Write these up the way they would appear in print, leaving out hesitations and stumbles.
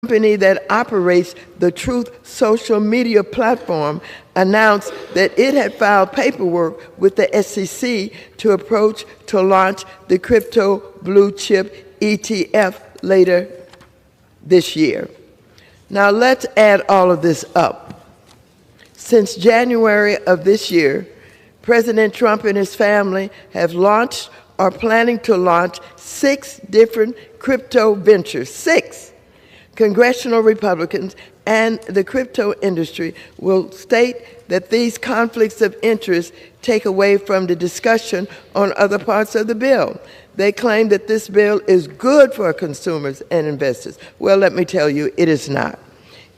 company that operates the Truth social media platform announced that it had filed paperwork with the SEC to launch the crypto blue chip ETF later this year. Now let's add all of this up. Since January of this year, President Trump and his family have launched or planning to launch 6 different crypto ventures. 6. Congressional Republicans and the crypto industry will state that these conflicts of interest take away from the discussion on other parts of the bill. They claim that this bill is good for consumers and investors. Well, let me tell you, it is not.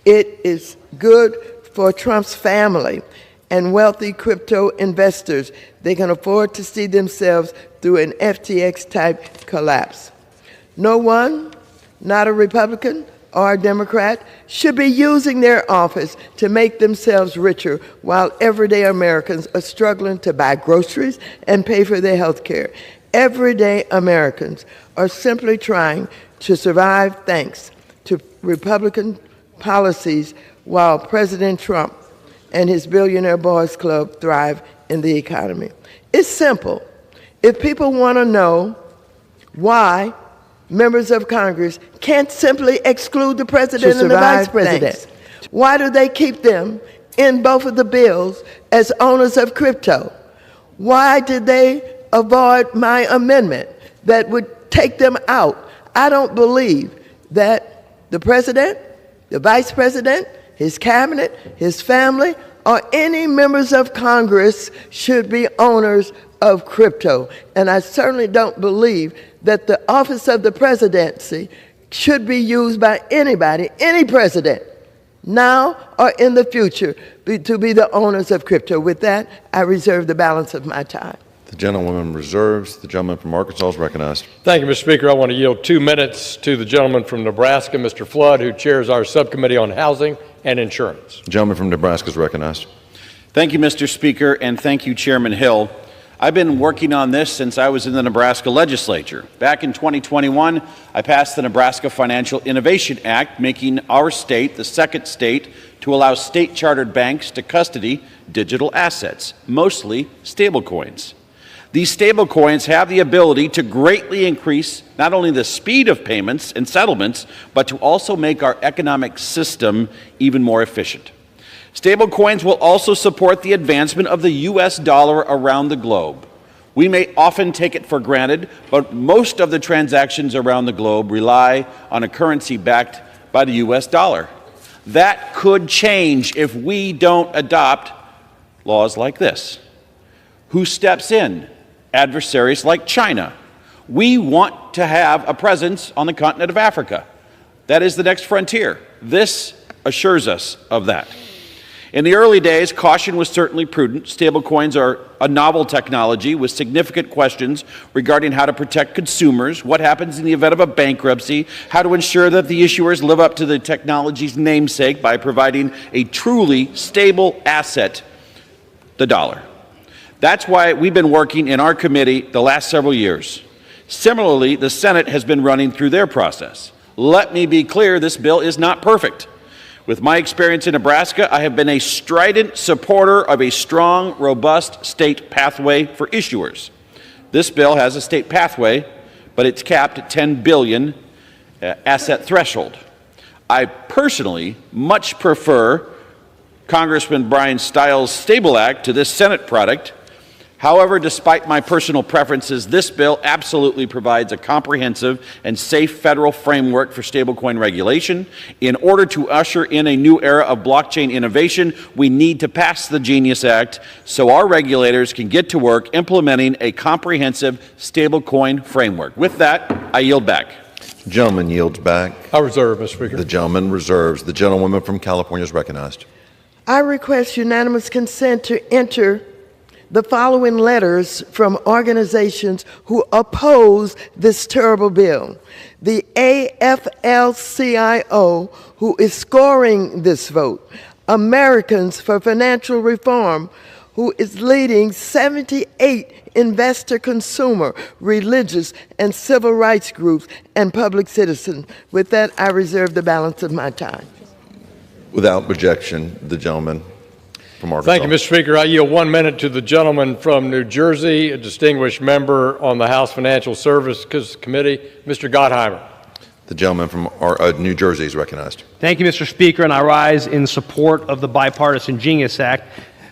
It is good for Trump's family and wealthy crypto investors. They can afford to see themselves through an FTX-type collapse. No one, not a Republican or a Democrat, should be using their office to make themselves richer while everyday Americans are struggling to buy groceries and pay for their health care. Everyday Americans are simply trying to survive thanks to Republican policies while President Trump and his billionaire boys club thrive in the economy. It's simple. If people want to know why members of Congress can't simply exclude the president and the vice president, why do they keep them in both of the bills as owners of crypto? Why did they avoid my amendment that would take them out? I don't believe that the president, the vice president, his cabinet, his family, or any members of Congress should be owners of crypto. And I certainly don't believe that the office of the presidency should be used by anybody, any president, now or in the future, to be the owners of crypto. With that, I reserve the balance of my time. The gentlewoman reserves. The gentleman from Arkansas is recognized. Thank you, Mr. Speaker. I want to yield 2 minutes to the gentleman from Nebraska, Mr. Flood, who chairs our subcommittee on housing and insurance. The gentleman from Nebraska is recognized. Thank you, Mr. Speaker, and thank you, Chairman Hill. I've been working on this since I was in the Nebraska legislature. Back in 2021, I passed the Nebraska Financial Innovation Act, making our state the second state to allow state-chartered banks to custody digital assets, mostly stablecoins. These stablecoins have the ability to greatly increase not only the speed of payments and settlements, but to also make our economic system even more efficient. Stablecoins will also support the advancement of the U.S. dollar around the globe. We may often take it for granted, but most of the transactions around the globe rely on a currency backed by the U.S. dollar. That could change if we don't adopt laws like this. Who steps in? Adversaries like China. We want to have a presence on the continent of Africa. That is the next frontier. This assures us of that. In the early days, caution was certainly prudent. Stablecoins are a novel technology with significant questions regarding how to protect consumers, what happens in the event of a bankruptcy, how to ensure that the issuers live up to the technology's namesake by providing a truly stable asset, the dollar. That's why we've been working in our committee the last several years. Similarly, the Senate has been running through their process. Let me be clear, this bill is not perfect. With my experience in Nebraska, I have been a strident supporter of a strong, robust state pathway for issuers. This bill has a state pathway, but it's capped at $10 billion asset threshold. I personally much prefer Congressman Brian Stiles' Stable Act to this Senate product. However, despite my personal preferences, this bill absolutely provides a comprehensive and safe federal framework for stablecoin regulation. In order to usher in a new era of blockchain innovation, we need to pass the Genius Act so our regulators can get to work implementing a comprehensive stablecoin framework. With that, I yield back. The gentleman yields back. I reserve, Mr. Speaker. The gentleman reserves. The gentlewoman from California is recognized. I request unanimous consent to enter the following letters from organizations who oppose this terrible bill. The AFL-CIO, who is scoring this vote, Americans for Financial Reform, who is leading 78 investor, consumer, religious, and civil rights groups and public citizens. With that, I reserve the balance of my time. Without objection, the gentleman from Arkansas. Thank you, Mr. Speaker. I yield 1 minute to the gentleman from New Jersey, a distinguished member on the House Financial Services Committee, Mr. Gottheimer. The gentleman from New Jersey is recognized. Thank you, Mr. Speaker, and I rise in support of the Bipartisan Genius Act.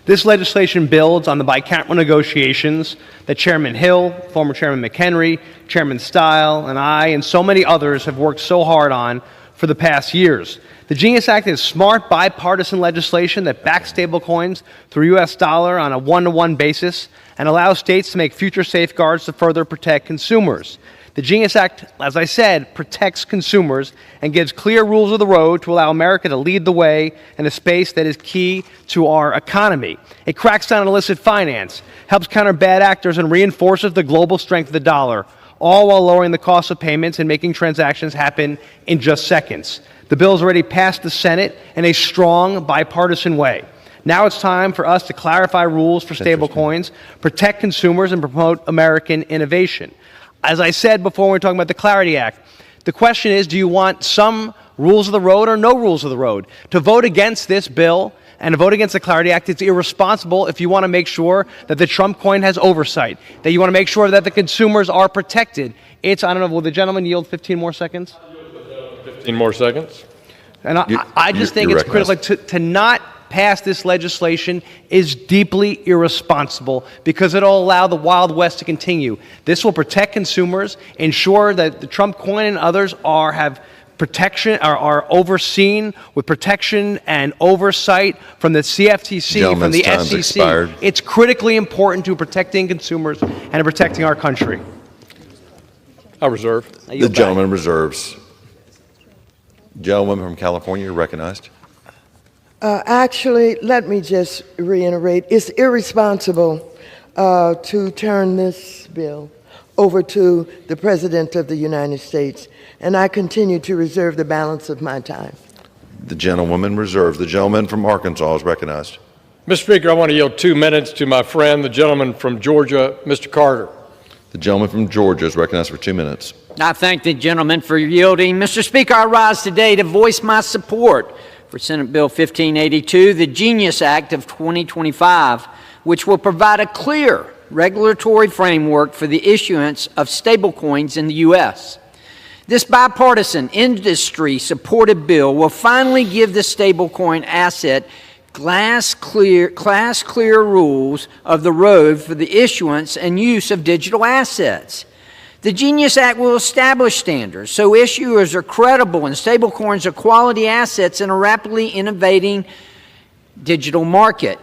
This legislation builds on the bicameral negotiations that Chairman Hill, former Chairman McHenry, Chairman Stile, and I, and so many others have worked so hard on for the past years. The Genius Act is smart bipartisan legislation that backs stablecoins through U.S. dollar on a one-to-one basis and allows states to make future safeguards to further protect consumers. The Genius Act, as I said, protects consumers and gives clear rules of the road to allow America to lead the way in a space that is key to our economy. It cracks down on illicit finance, helps counter bad actors, and reinforces the global strength of the dollar, all while lowering the cost of payments and making transactions happen in just seconds. The bill has already passed the Senate in a strong bipartisan way. Now it's time for us to clarify rules for stablecoins, protect consumers, and promote American innovation. As I said before when we were talking about the Clarity Act, the question is, do you want some rules of the road or no rules of the road? To vote against this bill and to vote against the Clarity Act, it's irresponsible if you want to make sure that the Trump coin has oversight, that you want to make sure that the consumers are protected. It's, I don't know, will the gentleman yield 15 more seconds? 15 more seconds. And I just think it's critical to not pass this legislation is deeply irresponsible because it'll allow the Wild West to continue. This will protect consumers, ensure that the Trump coin and others have protection, are overseen with protection and oversight from the CFTC, from the SEC. Expired. It's critically important to protecting consumers and to protecting our country. I reserve. The gentleman reserves. Gentleman from California, you're recognized. Actually, let me just reiterate, it's irresponsible to turn this bill over to the President of the United States, and I continue to reserve the balance of my time. The gentlewoman reserves. The gentleman from Arkansas is recognized. Mr. Speaker, I want to yield 2 minutes to my friend, the gentleman from Georgia, Mr. Carter. The gentleman from Georgia is recognized for 2 minutes. I thank the gentleman for yielding. Mr. Speaker, I rise today to voice my support for Senate Bill 1582, the Genius Act of 2025, which will provide a clear regulatory framework for the issuance of stablecoins in the U.S. This bipartisan, industry-supported bill will finally give the stablecoin asset class clear rules of the road for the issuance and use of digital assets. The Genius Act will establish standards so issuers are credible and stablecoins are quality assets in a rapidly innovating digital market.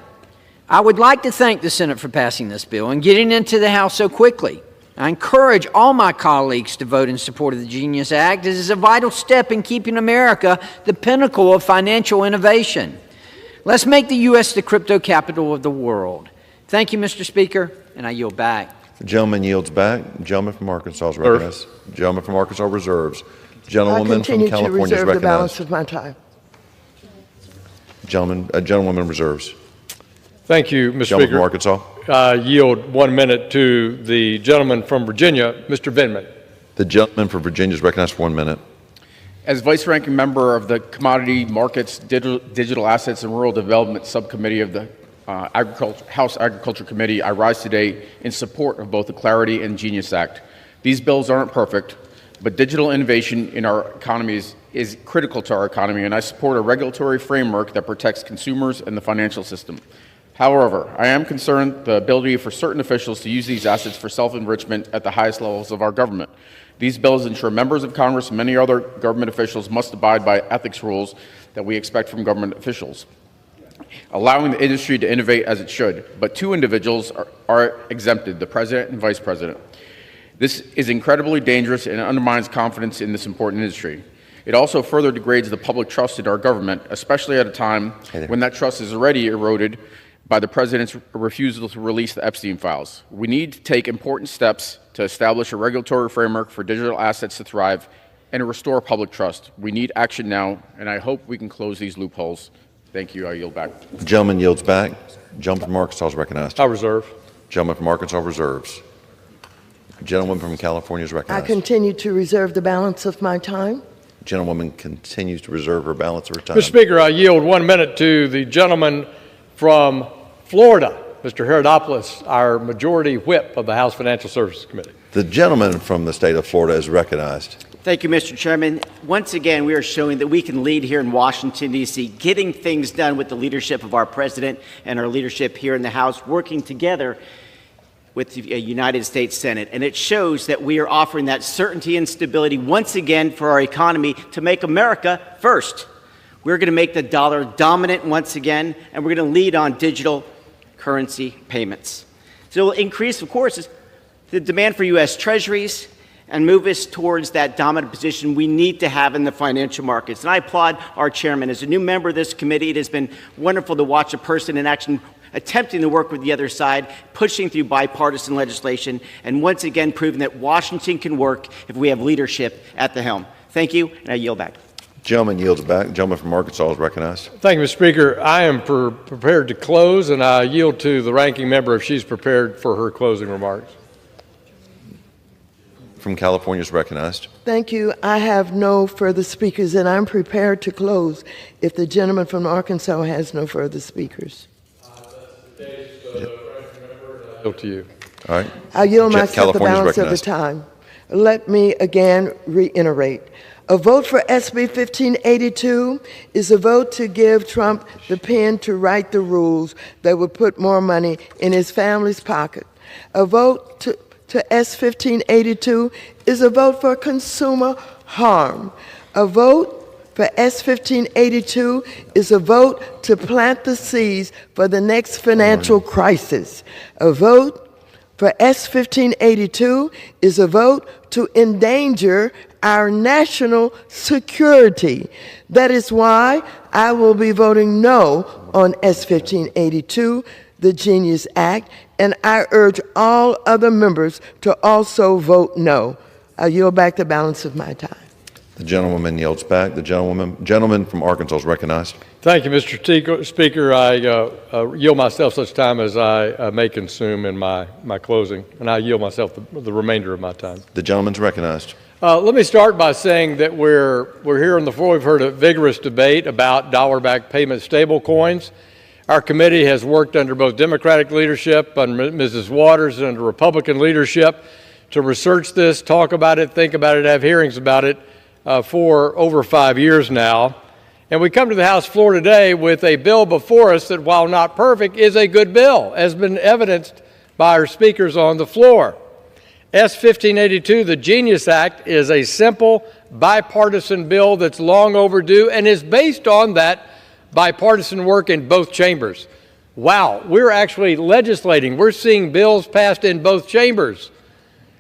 I would like to thank the Senate for passing this bill and getting into the House so quickly. I encourage all my colleagues to vote in support of the Genius Act. It is a vital step in keeping America the pinnacle of financial innovation. Let's make the U.S. the crypto capital of the world. Thank you, Mr. Speaker, and I yield back. The gentleman yields back. The gentleman from Arkansas is recognized. The gentleman from Arkansas reserves. Gentlewoman from California is recognized. I continue to reserve the balance of my time. Gentlewoman reserves. Thank you, Mr. Gentleman Speaker. from Arkansas. I yield 1 minute to the gentleman from Virginia, Mr. Vindman. The gentleman from Virginia is recognized for 1 minute. As Vice Ranking Member of the Commodity Markets, Digital Assets, and Rural Development Subcommittee of the House Agriculture Committee, I rise today in support of both the Clarity and Genius Act. These bills aren't perfect, but digital innovation in our economy is critical to our economy, and I support a regulatory framework that protects consumers and the financial system. However, I am concerned the ability for certain officials to use these assets for self-enrichment at the highest levels of our government. These bills ensure members of Congress and many other government officials must abide by ethics rules that we expect from government officials, allowing the industry to innovate as it should. But two individuals are exempted, the President and Vice President. This is incredibly dangerous and undermines confidence in this important industry. It also further degrades the public trust in our government, especially at a time when that trust is already eroded by the President's refusal to release the Epstein files. We need to take important steps to establish a regulatory framework for digital assets to thrive and to restore public trust. We need action now, and I hope we can close these loopholes. Thank you. I yield back. The gentleman yields back. Gentleman from Arkansas is recognized. I reserve. Gentleman from Arkansas reserves. Gentleman from California is I recognized. continue to reserve the balance of my time. Gentlewoman continues to reserve her balance of her time. Mr. Speaker, I yield 1 minute to the gentleman from Florida, Mr. Herodopoulos, our majority whip of the House Financial Services Committee. The gentleman from the state of Florida is recognized. Thank you, Mr. Chairman. Once again, we are showing that we can lead here in Washington, D.C., getting things done with the leadership of our president and our leadership here in the House, working together with the United States Senate. And it shows that we are offering that certainty and stability once again for our economy to make America first. We're going to make the dollar dominant once again, and we're going to lead on digital currency payments. So it will increase, of course, the demand for U.S. treasuries and move us towards that dominant position we need to have in the financial markets. And I applaud our chairman. As a new member of this committee, it has been wonderful to watch a person in action attempting to work with the other side, pushing through bipartisan legislation, and once again proving that Washington can work if we have leadership at the helm. Thank you, and I yield back. Gentleman yields back. Gentleman from Arkansas is recognized. Thank you, Mr. Speaker. I am prepared to close, and I yield to the ranking member if she's prepared for her closing remarks. From California is recognized. Thank you. I have no further speakers, and I'm prepared to close if the gentleman from Arkansas has no further speakers. To you. All right. I yield myself the California's balance of the recognized. time. Let me again reiterate. A vote for SB 1582 is a vote to give Trump the pen to write the rules that would put more money in his family's pocket. A vote to S 1582 is a vote for consumer harm. A vote for S 1582 is a vote to plant the seeds for the next financial crisis. A vote for S 1582 is a vote to endanger our national security. That is why I will be voting no on S 1582, the Genius Act, and I urge all other members to also vote no. I yield back the balance of my time. The gentlewoman yields back. The gentleman from Arkansas is recognized. Thank you, Mr. Speaker. I yield myself such time as I may consume in my closing, and I yield myself the remainder of my time. The gentleman's recognized. Let me start by saying that we're here on the floor. We've heard a vigorous debate about dollar-backed payment stablecoins. Our committee has worked under both Democratic leadership, under Mrs. Waters, and under Republican leadership to research this, talk about it, think about it, have hearings about it for over 5 years now. And we come to the House floor today with a bill before us that, while not perfect, is a good bill, as been evidenced by our speakers on the floor. S 1582, the Genius Act, is a simple bipartisan bill that's long overdue and is based on that bipartisan work in both chambers. Wow, we're actually legislating. We're seeing bills passed in both chambers.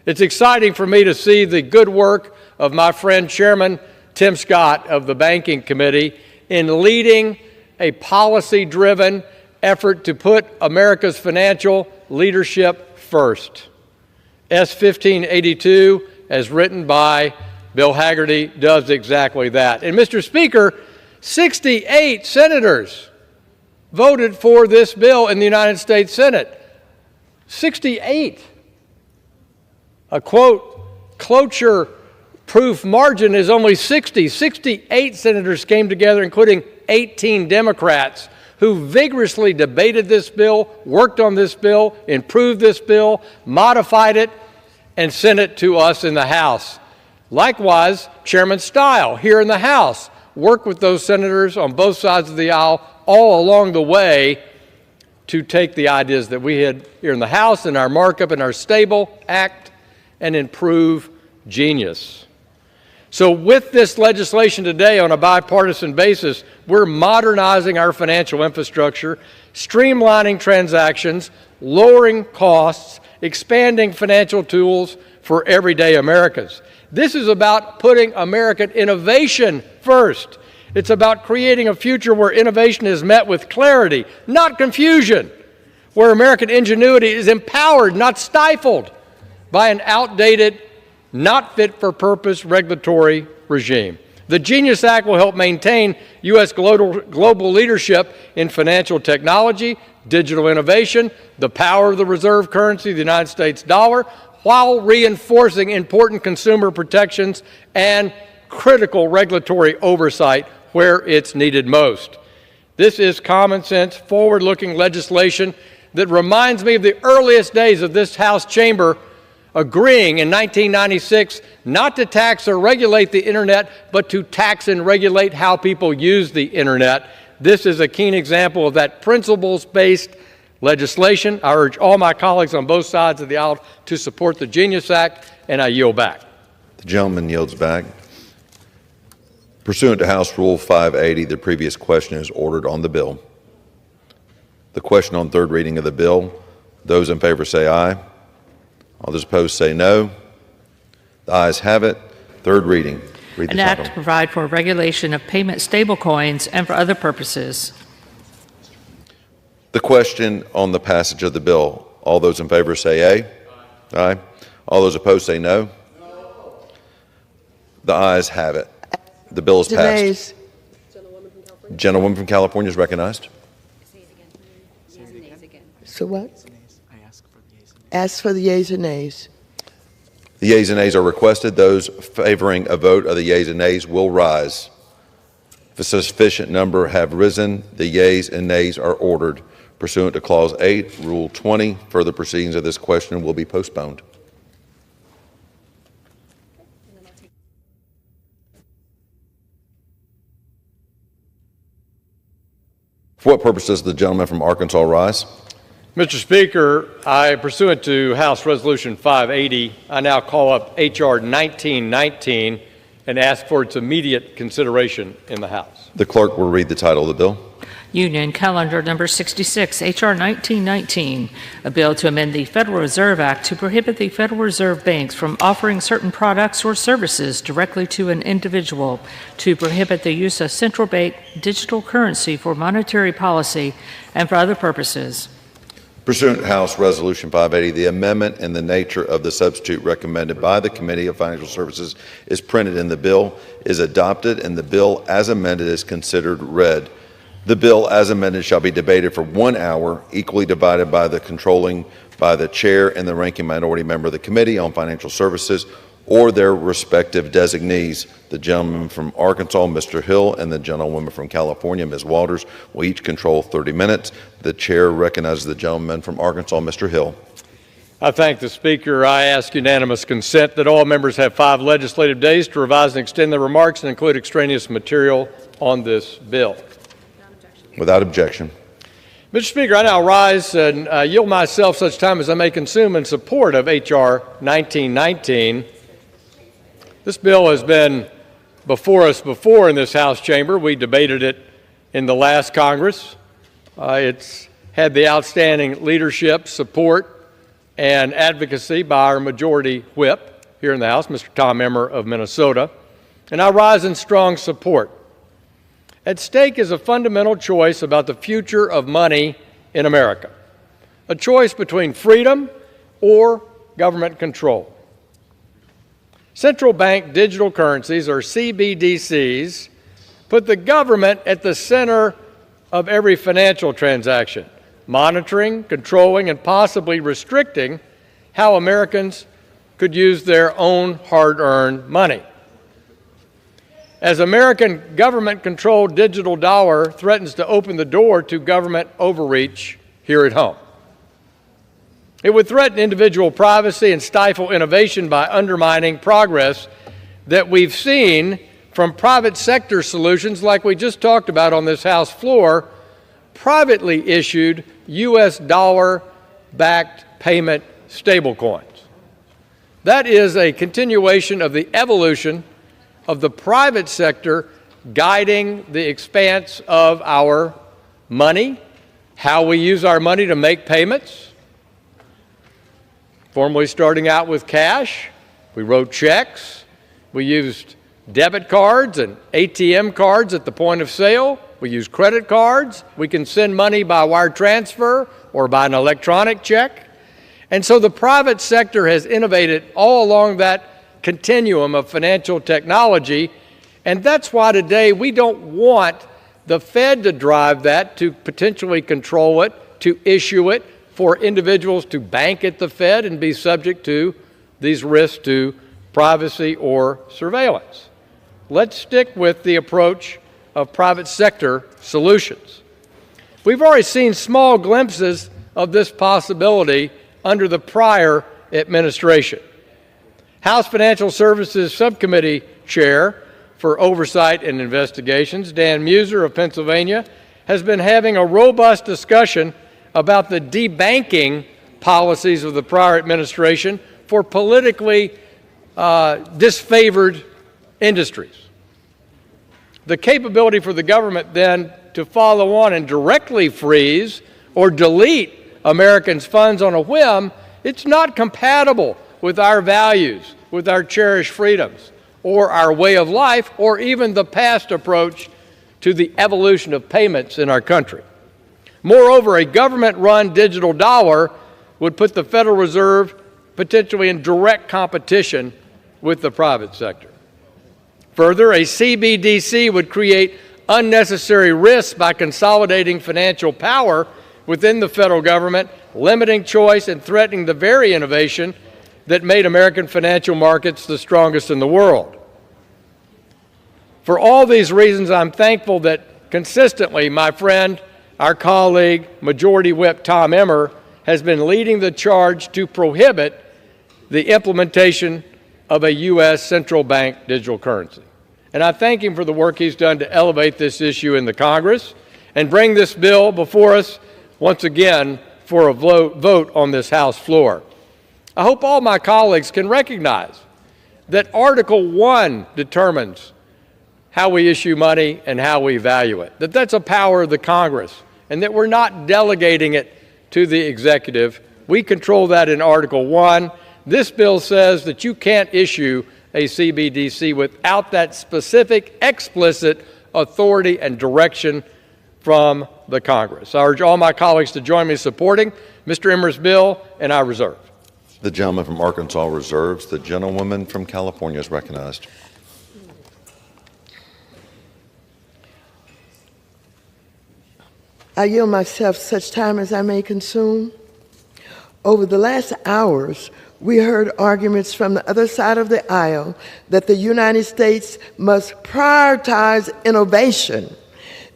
It's exciting for me to see the good work of my friend Chairman Tim Scott of the Banking Committee in leading a policy-driven effort to put America's financial leadership first. S 1582, as written by Bill Hagerty, does exactly that. And Mr. Speaker, 68 senators voted for this bill in the United States Senate. 68. A quote, cloture-proof margin is only 60. 68 senators came together, including 18 Democrats, who vigorously debated this bill, worked on this bill, improved this bill, modified it, and sent it to us in the House. Likewise, Chairman Stile here in the House worked with those senators on both sides of the aisle all along the way to take the ideas that we had here in the House and our markup and our Stable Act and improve Genius. So with this legislation today on a bipartisan basis, we're modernizing our financial infrastructure, streamlining transactions, lowering costs, expanding financial tools for everyday Americans. This is about putting American innovation first. It's about creating a future where innovation is met with clarity, not confusion, where American ingenuity is empowered, not stifled by an outdated, not fit-for-purpose regulatory regime. The Genius Act will help maintain U.S. global leadership in financial technology, digital innovation, the power of the reserve currency, the United States dollar, while reinforcing important consumer protections and critical regulatory oversight where it's needed most. This is common sense, forward-looking legislation that reminds me of the earliest days of this House chamber agreeing in 1996 not to tax or regulate the internet, but to tax and regulate how people use the internet. This is a keen example of that principles-based legislation. I urge all my colleagues on both sides of the aisle to support the Genius Act, and I yield back. The gentleman yields back. Pursuant to House Rule 580, the previous question is ordered on the bill. The question on third reading of the bill, those in favor say aye. All those opposed say no. The ayes have it. Third reading. Read the An title. act to provide for regulation of payment stablecoins and for other purposes. The question on the passage of the bill, all those in favor say aye. Aye. All those opposed say no. The ayes have it. The bill is passed. Gentlewoman from California is recognized. So what? Ask for the yeas and nays. The yeas and nays are requested. Those favoring a vote of the yeas and nays will rise. If a sufficient number have risen, the yeas and nays are ordered. Pursuant to Clause 8, Rule 20, further proceedings of this question will be postponed. For what purpose does the gentleman from Arkansas rise? Mr. Speaker, pursuant to House Resolution 580, I now call up H.R. 1919 and ask for its immediate consideration in the House. The clerk will read the title of the bill. Union Calendar Number 66, H.R. 1919, a bill to amend the Federal Reserve Act to prohibit the Federal Reserve banks from offering certain products or services directly to an individual, to prohibit the use of central bank digital currency for monetary policy and for other purposes. Pursuant to House Resolution 580, the amendment and the nature of the substitute recommended by the Committee of Financial Services is printed in the bill, is adopted, and the bill as amended is considered read. The bill as amended shall be debated for 1 hour, equally divided by the chair and the ranking minority member of the Committee on Financial Services or their respective designees. The gentleman from Arkansas, Mr. Hill, and the gentlewoman from California, Ms. Walters, will each control 30 minutes. The chair recognizes the gentleman from Arkansas, Mr. Hill. I thank the Speaker. I ask unanimous consent that all members have 5 legislative days to revise and extend their remarks and include extraneous material on this bill. Without objection. Mr. Speaker, I now rise and yield myself such time as I may consume in support of H.R. 1919. This bill has been before us before in this House chamber. We debated it in the last Congress. It's had the outstanding leadership, support, and advocacy by our majority whip here in the House, Mr. Tom Emmer of Minnesota, and I rise in strong support. At stake is a fundamental choice about the future of money in America, a choice between freedom or government control. Central bank digital currencies, or CBDCs, put the government at the center of every financial transaction, monitoring, controlling, and possibly restricting how Americans could use their own hard-earned money. As American government-controlled digital dollar threatens to open the door to government overreach here at home. It would threaten individual privacy and stifle innovation by undermining progress that we've seen from private sector solutions like we just talked about on this House floor, privately issued U.S. dollar-backed payment stablecoins. That is a continuation of the evolution of the private sector guiding the expanse of our money, how we use our money to make payments. Formerly starting out with cash, we wrote checks, we used debit cards and ATM cards at the point of sale, we use credit cards, we can send money by wire transfer or by an electronic check. And so the private sector has innovated all along that continuum of financial technology, And that's why today we don't want the Fed to drive that, to potentially control it, to issue it, for individuals to bank at the Fed and be subject to these risks to privacy or surveillance. Let's stick with the approach of private sector solutions. We've already seen small glimpses of this possibility under the prior administration. House Financial Services Subcommittee Chair for Oversight and Investigations, Dan Muser of Pennsylvania, has been having a robust discussion about the debanking policies of the prior administration for politically disfavored industries. The capability for the government then to follow on and directly freeze or delete Americans' funds on a whim, it's not compatible with our values, with our cherished freedoms, or our way of life, or even the past approach to the evolution of payments in our country. Moreover, a government-run digital dollar would put the Federal Reserve potentially in direct competition with the private sector. Further, a CBDC would create unnecessary risks by consolidating financial power within the federal government, limiting choice and threatening the very innovation that made American financial markets the strongest in the world. For all these reasons, I'm thankful that consistently my friend, our colleague, Majority Whip Tom Emmer, has been leading the charge to prohibit the implementation of a U.S. central bank digital currency. And I thank him for the work he's done to elevate this issue in the Congress and bring this bill before us once again for a vote on this House floor. I hope all my colleagues can recognize that Article 1 determines how we issue money and how we value it, that that's a power of the Congress, and that we're not delegating it to the executive. We control that in Article 1. This bill says that you can't issue a CBDC without that specific, explicit authority and direction from the Congress. I urge all my colleagues to join me in supporting Mr. Emmer's bill, and I reserve. The gentleman from Arkansas reserves. The gentlewoman from California is recognized. I yield myself such time as I may consume. Over the last hours, we heard arguments from the other side of the aisle that the United States must prioritize innovation.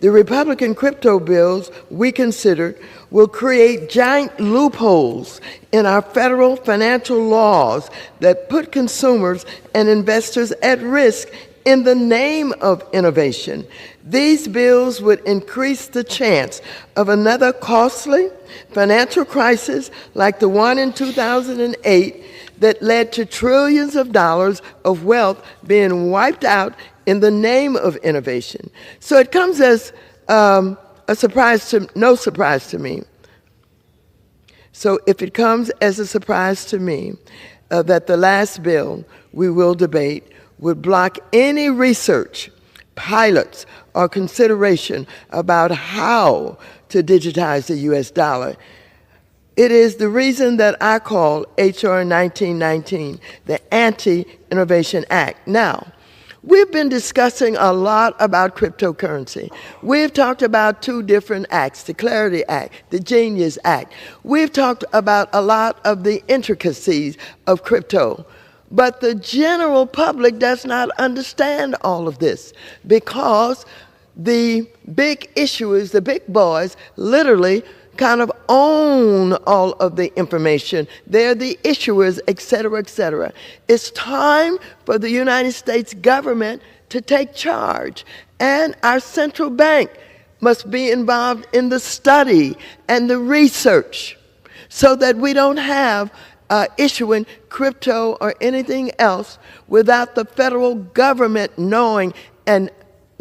The Republican crypto bills we considered will create giant loopholes in our federal financial laws that put consumers and investors at risk in the name of innovation. These bills would increase the chance of another costly financial crisis like the one in 2008 that led to trillions of dollars of wealth being wiped out in the name of innovation. So it comes as no surprise to me. So if it comes as a surprise to me that the last bill we will debate would block any research, pilots, or consideration about how to digitize the U.S. dollar, it is the reason that I call H.R. 1919 the Anti-Innovation Act. Now, we've been discussing a lot about cryptocurrency. We've talked about two different acts, the Clarity Act, the Genius Act. We've talked about a lot of the intricacies of crypto. But the general public does not understand all of this because the big issuers, the big boys, literally kind of own all of the information. They're the issuers, et cetera, et cetera. It's time for the United States government to take charge. And our central bank must be involved in the study and the research so that we don't have issuing crypto or anything else without the federal government knowing and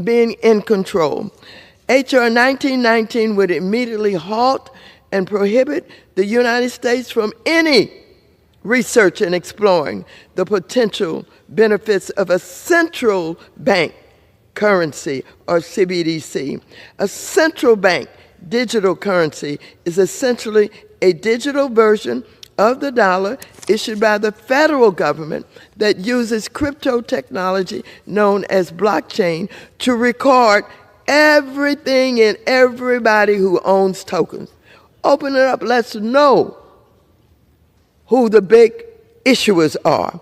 being in control. H.R. 1919 would immediately halt and prohibit the United States from any research and exploring the potential benefits of a central bank currency or CBDC. A central bank digital currency is essentially a digital version of the dollar issued by the federal government that uses crypto technology known as blockchain to record everything and everybody who owns tokens. Open it up, let's know who the big issuers are.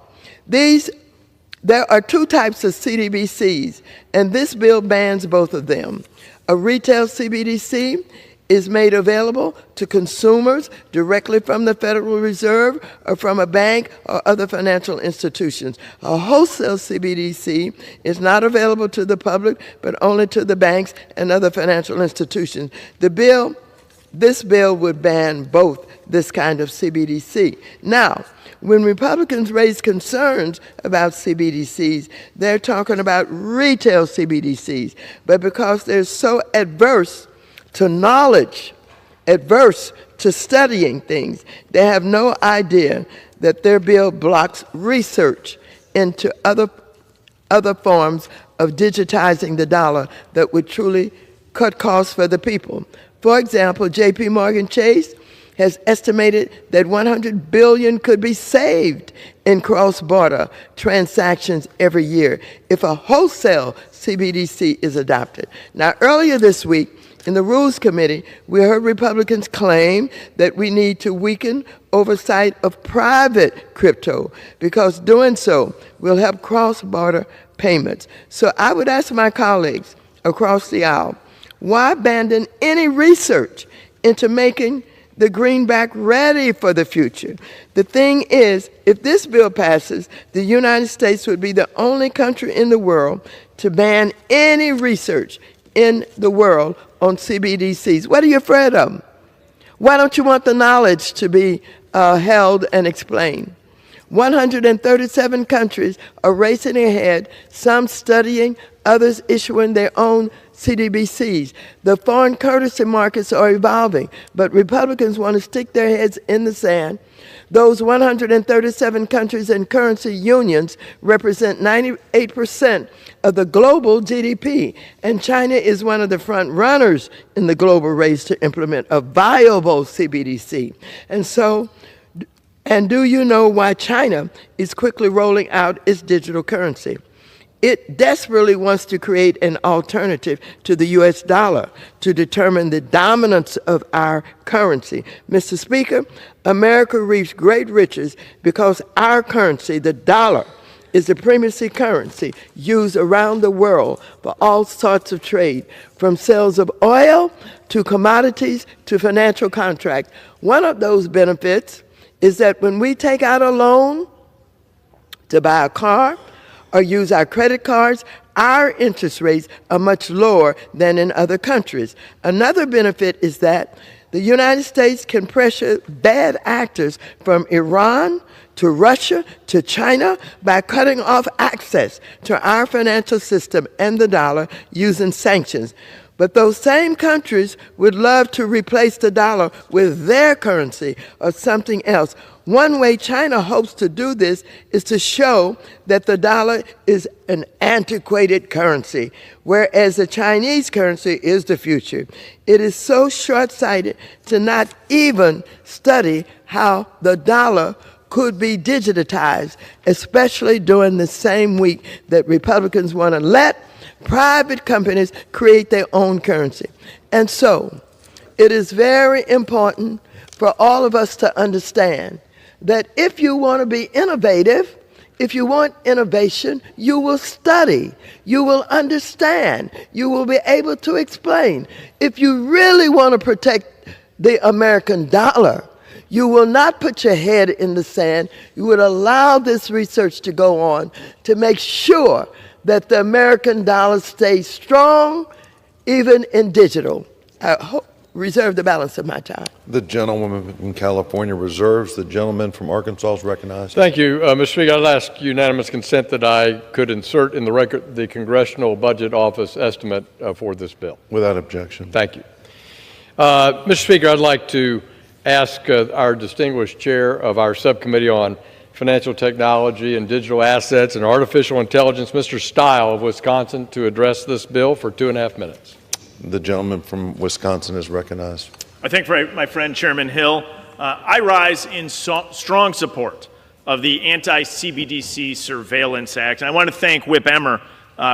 There are two types of CBDCs, and this bill bans both of them. A retail CBDC is made available to consumers directly from the Federal Reserve or from a bank or other financial institutions. A wholesale CBDC is not available to the public, but only to the banks and other financial institutions. This bill would ban both this kind of CBDC. Now, when Republicans raise concerns about CBDCs, they're talking about retail CBDCs. But because they're so adverse to knowledge, adverse to studying things, they have no idea that their bill blocks research into other forms of digitizing the dollar that would truly cut costs for the people. For example, J.P. Morgan Chase has estimated that $100 billion could be saved in cross-border transactions every year if a wholesale CBDC is adopted. Now, earlier this week, in the Rules Committee, we heard Republicans claim that we need to weaken oversight of private crypto because doing so will help cross-border payments. So I would ask my colleagues across the aisle, why abandon any research into making the greenback ready for the future? The thing is, if this bill passes, the United States would be the only country in the world to ban any research in the world on CBDCs. What are you afraid of? Why don't you want the knowledge to be held and explained? 137 countries are racing ahead, some studying, others issuing their own CBDCs. The foreign currency markets are evolving, but Republicans want to stick their heads in the sand. Those 137 countries and currency unions represent 98% of the global GDP, and China is one of the front runners in the global race to implement a viable CBDC. And do you know why China is quickly rolling out its digital currency? It desperately wants to create an alternative to the U.S. dollar to determine the dominance of our currency. Mr. Speaker, America reaps great riches because our currency, the dollar, is the primacy currency used around the world for all sorts of trade, from sales of oil to commodities to financial contracts. One of those benefits is that when we take out a loan to buy a car or use our credit cards, our interest rates are much lower than in other countries. Another benefit is that the United States can pressure bad actors from Iran to Russia to China by cutting off access to our financial system and the dollar using sanctions. But those same countries would love to replace the dollar with their currency or something else. One way China hopes to do this is to show that the dollar is an antiquated currency, whereas the Chinese currency is the future. It is so short-sighted to not even study how the dollar could be digitized, especially during the same week that Republicans want to let private companies create their own currency. And so it is very important for all of us to understand that if you want to be innovative, if you want innovation, you will study, you will understand, you will be able to explain. If you really want to protect the American dollar, you will not put your head in the sand. You would allow this research to go on to make sure that the American dollar stays strong, even in digital. I reserve the balance of my time. The gentleman from California reserves. The gentleman from Arkansas is recognized. Thank you, Mr. Speaker. I'd ask unanimous consent that I could insert in the record the Congressional Budget Office estimate for this bill. Without objection. Thank you. Mr. Speaker, I'd like to ask our distinguished chair of our subcommittee on financial technology and digital assets and artificial intelligence, Mr. Stile of Wisconsin, to address this bill for 2.5 minutes. The gentleman from Wisconsin is recognized. I thank my friend Chairman Hill I rise in strong support of the Anti-CBDC Surveillance Act. And I want to thank Whip Emmer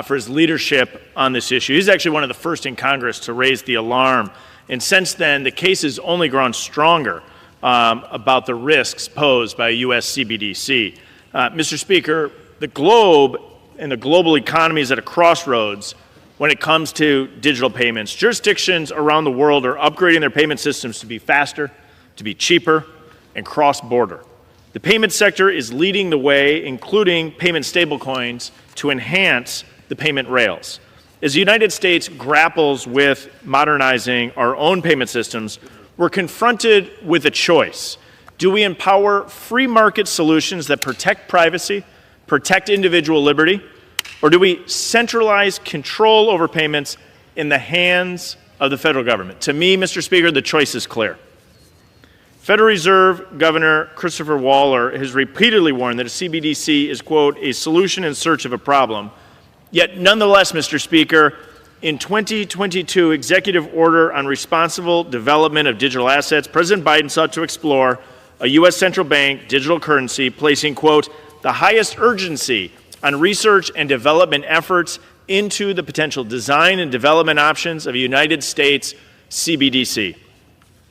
for his leadership on this issue. He's actually one of the first in Congress to raise the alarm. And since then, the case has only grown stronger about the risks posed by U.S. CBDC. Mr. Speaker, the globe and the global economy is at a crossroads when it comes to digital payments. Jurisdictions around the world are upgrading their payment systems to be faster, to be cheaper, and cross-border. The payment sector is leading the way, including payment stablecoins, to enhance the payment rails. As the United States grapples with modernizing our own payment systems, we're confronted with a choice. Do we empower free market solutions that protect privacy, protect individual liberty, or do we centralize control over payments in the hands of the federal government? To me, Mr. Speaker, the choice is clear. Federal Reserve Governor Christopher Waller has repeatedly warned that a CBDC is, quote, a solution in search of a problem. Yet nonetheless, Mr. Speaker, in 2022 Executive Order on Responsible Development of Digital Assets, President Biden sought to explore a U.S. central bank digital currency, placing, quote, the highest urgency on research and development efforts into the potential design and development options of a United States CBDC.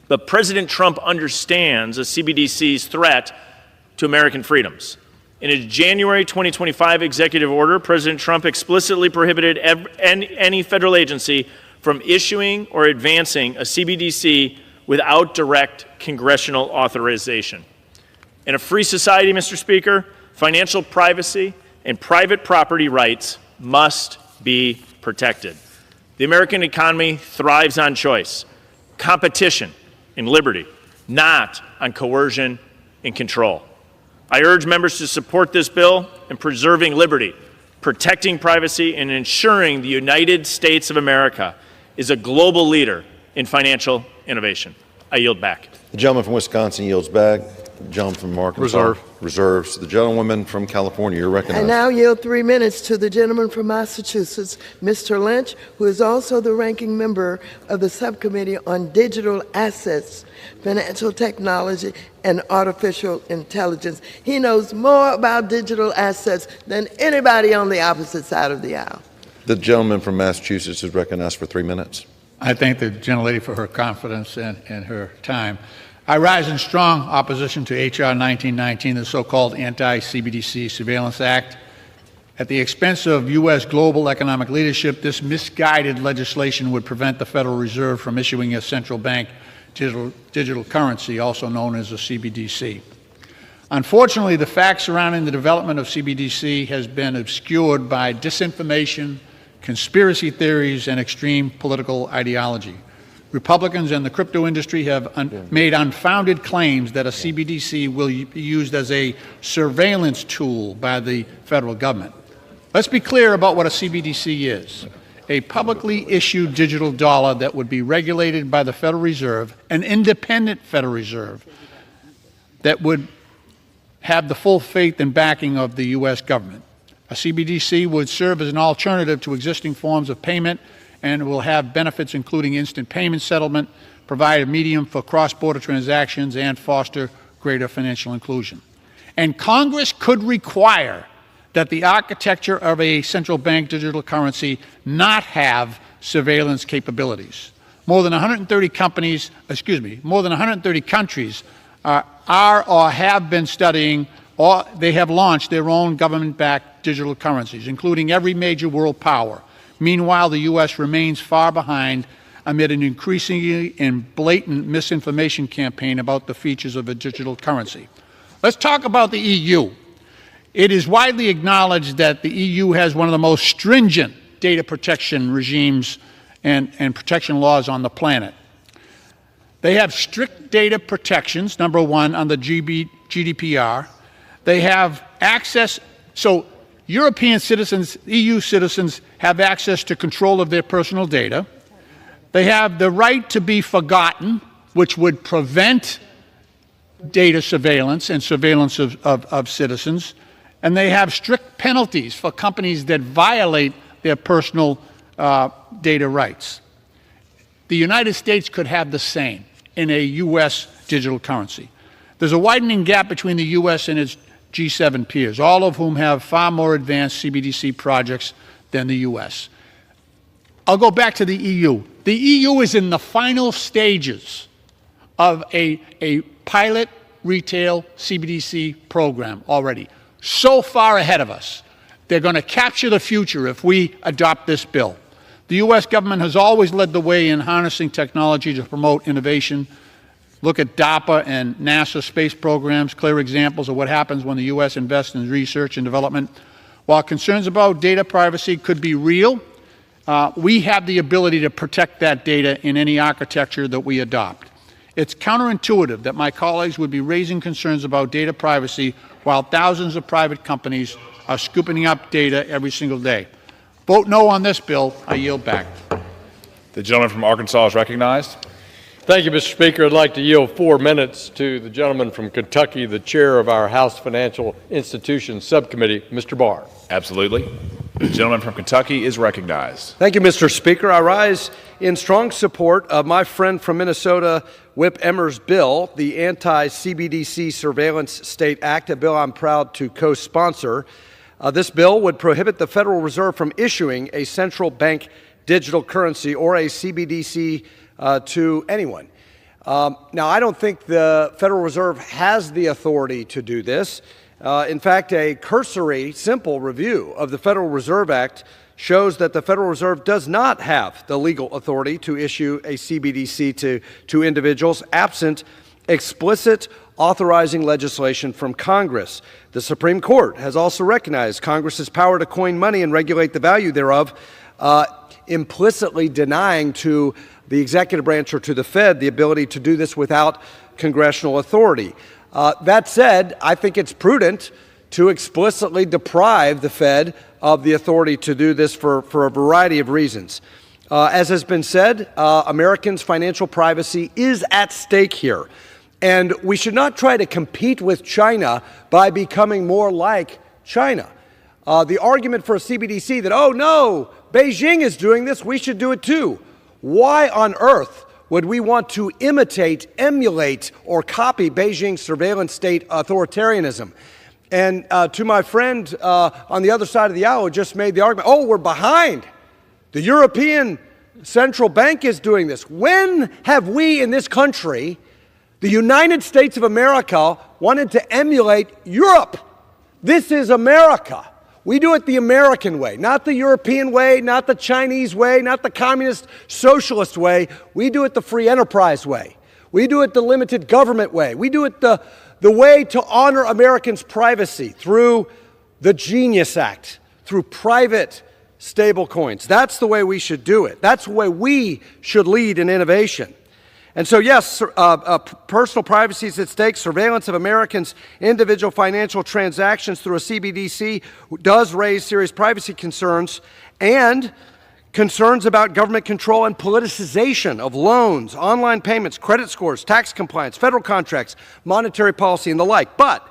But President Trump understands a CBDC's threat to American freedoms. In his January 2025 executive order, President Trump explicitly prohibited any federal agency from issuing or advancing a CBDC without direct congressional authorization. In a free society, Mr. Speaker, financial privacy and private property rights must be protected. The American economy thrives on choice, competition, and liberty, not on coercion and control. I urge members to support this bill in preserving liberty, protecting privacy, and ensuring the United States of America is a global leader in financial innovation. I yield back. The gentleman from Wisconsin yields back. The gentleman from Arkansas reserves. The gentlewoman from California, you're recognized. I now yield 3 minutes to the gentleman from Massachusetts, Mr. Lynch, who is also the ranking member of the Subcommittee on Digital Assets, Financial Technology, and Artificial Intelligence. He knows more about digital assets than anybody on the opposite side of the aisle. The gentleman from Massachusetts is recognized for 3 minutes. I thank the gentlelady for her confidence and her time. I rise in strong opposition to H.R. 1919, the so-called Anti-CBDC Surveillance Act. At the expense of U.S. global economic leadership, this misguided legislation would prevent the Federal Reserve from issuing a central bank digital currency, also known as a CBDC. Unfortunately, the facts surrounding the development of CBDC has been obscured by disinformation, conspiracy theories, and extreme political ideology. Republicans and the crypto industry have made unfounded claims that a CBDC will be used as a surveillance tool by the federal government. Let's be clear about what a CBDC is. A publicly issued digital dollar that would be regulated by the Federal Reserve, an independent Federal Reserve, that would have the full faith and backing of the U.S. government. A CBDC would serve as an alternative to existing forms of payment and will have benefits including instant payment settlement, provide a medium for cross-border transactions, and foster greater financial inclusion. And Congress could require that the architecture of a central bank digital currency not have surveillance capabilities. More than 130 countries are or have been studying, or they have launched their own government-backed digital currencies, including every major world power. Meanwhile, the U.S. remains far behind amid an increasingly and blatant misinformation campaign about the features of a digital currency. Let's talk about the EU. It is widely acknowledged that the EU has one of the most stringent data protection regimes and protection laws on the planet. They have strict data protections, number one, on the GDPR. They have access, so European citizens, EU citizens have access to control of their personal data. They have the right to be forgotten, which would prevent data surveillance and surveillance of citizens. And they have strict penalties for companies that violate their personal data rights. The United States could have the same. in a U.S. digital currency. There's a widening gap between the U.S. and its G7 peers, all of whom have far more advanced CBDC projects than the U.S. I'll go back to the EU. The EU is in the final stages of a pilot retail CBDC program already, so far ahead of us. They're going to capture the future if we adopt this bill. The U.S. government has always led the way in harnessing technology to promote innovation. Look at DARPA and NASA space programs, clear examples of what happens when the U.S. invests in research and development. While concerns about data privacy could be real, we have the ability to protect that data in any architecture that we adopt. It's counterintuitive that my colleagues would be raising concerns about data privacy while thousands of private companies are scooping up data every single day. Vote no on this bill. I yield back. The gentleman from Arkansas is recognized. Thank you, Mr. Speaker. I'd like to yield 4 minutes to the gentleman from Kentucky, the chair of our House Financial Institutions Subcommittee, Mr. Barr. Absolutely. The gentleman from Kentucky is recognized. Thank you, Mr. Speaker. I rise in strong support of my friend from Minnesota, Whip Emmer's bill, the Anti-CBDC Surveillance State Act, a bill I'm proud to co-sponsor. This bill would prohibit the Federal Reserve from issuing a central bank digital currency or a CBDC to anyone. Now, I don't think the Federal Reserve has the authority to do this. In fact, a cursory, simple review of the Federal Reserve Act shows that the Federal Reserve does not have the legal authority to issue a CBDC to individuals absent explicit authorizing legislation from Congress. The Supreme Court has also recognized Congress's power to coin money and regulate the value thereof, implicitly denying to the executive branch or to the Fed the ability to do this without congressional authority. That said, I think it's prudent to explicitly deprive the Fed of the authority to do this for a variety of reasons. As has been said, Americans' financial privacy is at stake here. And we should not try to compete with China by becoming more like China. The argument for a CBDC that, oh no, Beijing is doing this, we should do it too. Why on earth would we want to imitate, emulate, or copy Beijing's surveillance state authoritarianism? And to my friend on the other side of the aisle who just made the argument, oh, we're behind. The European Central Bank is doing this. When have we in this country, the United States of America, wanted to emulate Europe? This is America. We do it the American way, not the European way, not the Chinese way, not the communist socialist way. We do it the free enterprise way. We do it the limited government way. We do it the way to honor Americans' privacy through the Genius Act, through private stablecoins. That's the way we should do it. That's the way we should lead in innovation. And so, yes, personal privacy is at stake. Surveillance of Americans' individual financial transactions through a CBDC does raise serious privacy concerns and concerns about government control and politicization of loans, online payments, credit scores, tax compliance, federal contracts, monetary policy, and the like. But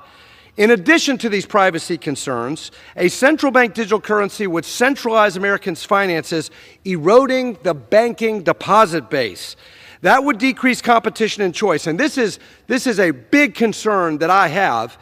in addition to these privacy concerns, a central bank digital currency would centralize Americans' finances, eroding the banking deposit base. That would decrease competition and choice. And this is a big concern that I have,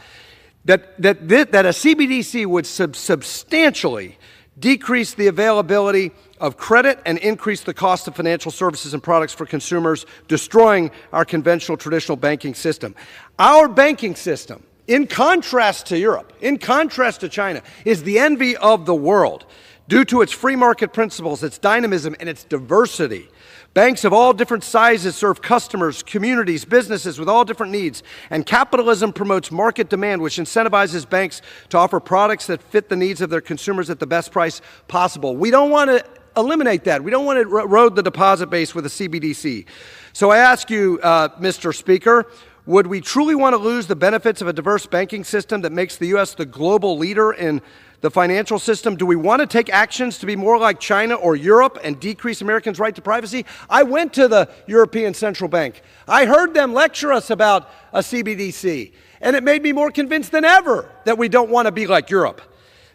that a CBDC would substantially decrease the availability of credit and increase the cost of financial services and products for consumers, destroying our conventional traditional banking system. Our banking system, in contrast to Europe, in contrast to China, is the envy of the world due to its free market principles, its dynamism, and its diversity. Banks of all different sizes serve customers, communities, businesses with all different needs. And capitalism promotes market demand, which incentivizes banks to offer products that fit the needs of their consumers at the best price possible. We don't want to eliminate that. We don't want to erode the deposit base with a CBDC. So I ask you, Mr. Speaker, would we truly want to lose the benefits of a diverse banking system that makes the U.S. the global leader in the financial system? Do we want to take actions to be more like China or Europe and decrease Americans' right to privacy? I went to the European Central Bank. I heard them lecture us about a CBDC, and it made me more convinced than ever that we don't want to be like Europe.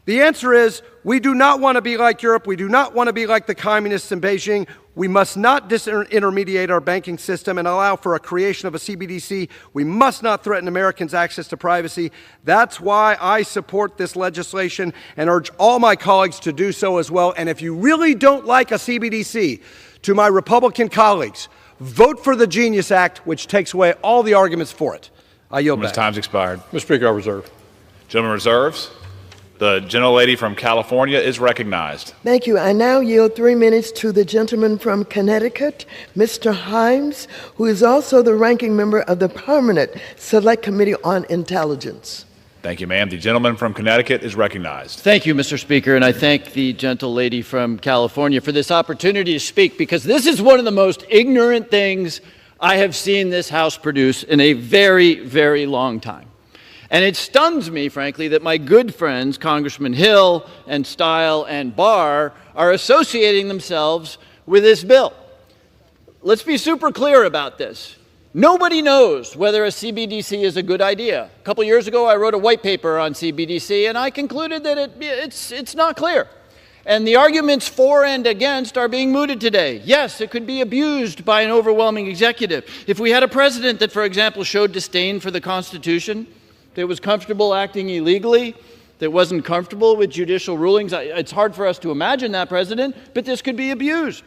The answer is we do not want to be like Europe. We do not want to be like the communists in Beijing. We must not disintermediate our banking system and allow for a creation of a CBDC. We must not threaten Americans' access to privacy. That's why I support this legislation and urge all my colleagues to do so as well. And if you really don't like a CBDC, to my Republican colleagues, vote for the Genius Act, which takes away all the arguments for it. I yield back. Time's expired. Mr. Speaker, I reserve. Gentleman reserves. The gentlelady from California is recognized. Thank you. I now yield 3 minutes to the gentleman from Connecticut, Mr. Himes, who is also the ranking member of the Permanent Select Committee on Intelligence. Thank you, ma'am. The gentleman from Connecticut is recognized. Thank you, Mr. Speaker, and I thank the gentle lady from California for this opportunity to speak, because this is one of the most ignorant things I have seen this House produce in a very, very long time. And it stuns me, frankly, that my good friends, Congressman Hill and Stile and Barr, are associating themselves with this bill. Let's be super clear about this. Nobody knows whether a CBDC is a good idea. A couple years ago, I wrote a white paper on CBDC, and I concluded that it's not clear. And the arguments for and against are being mooted today. Yes, it could be abused by an overwhelming executive. If we had a president that, for example, showed disdain for the Constitution, that was comfortable acting illegally, that wasn't comfortable with judicial rulings, it's hard for us to imagine that president, but this could be abused.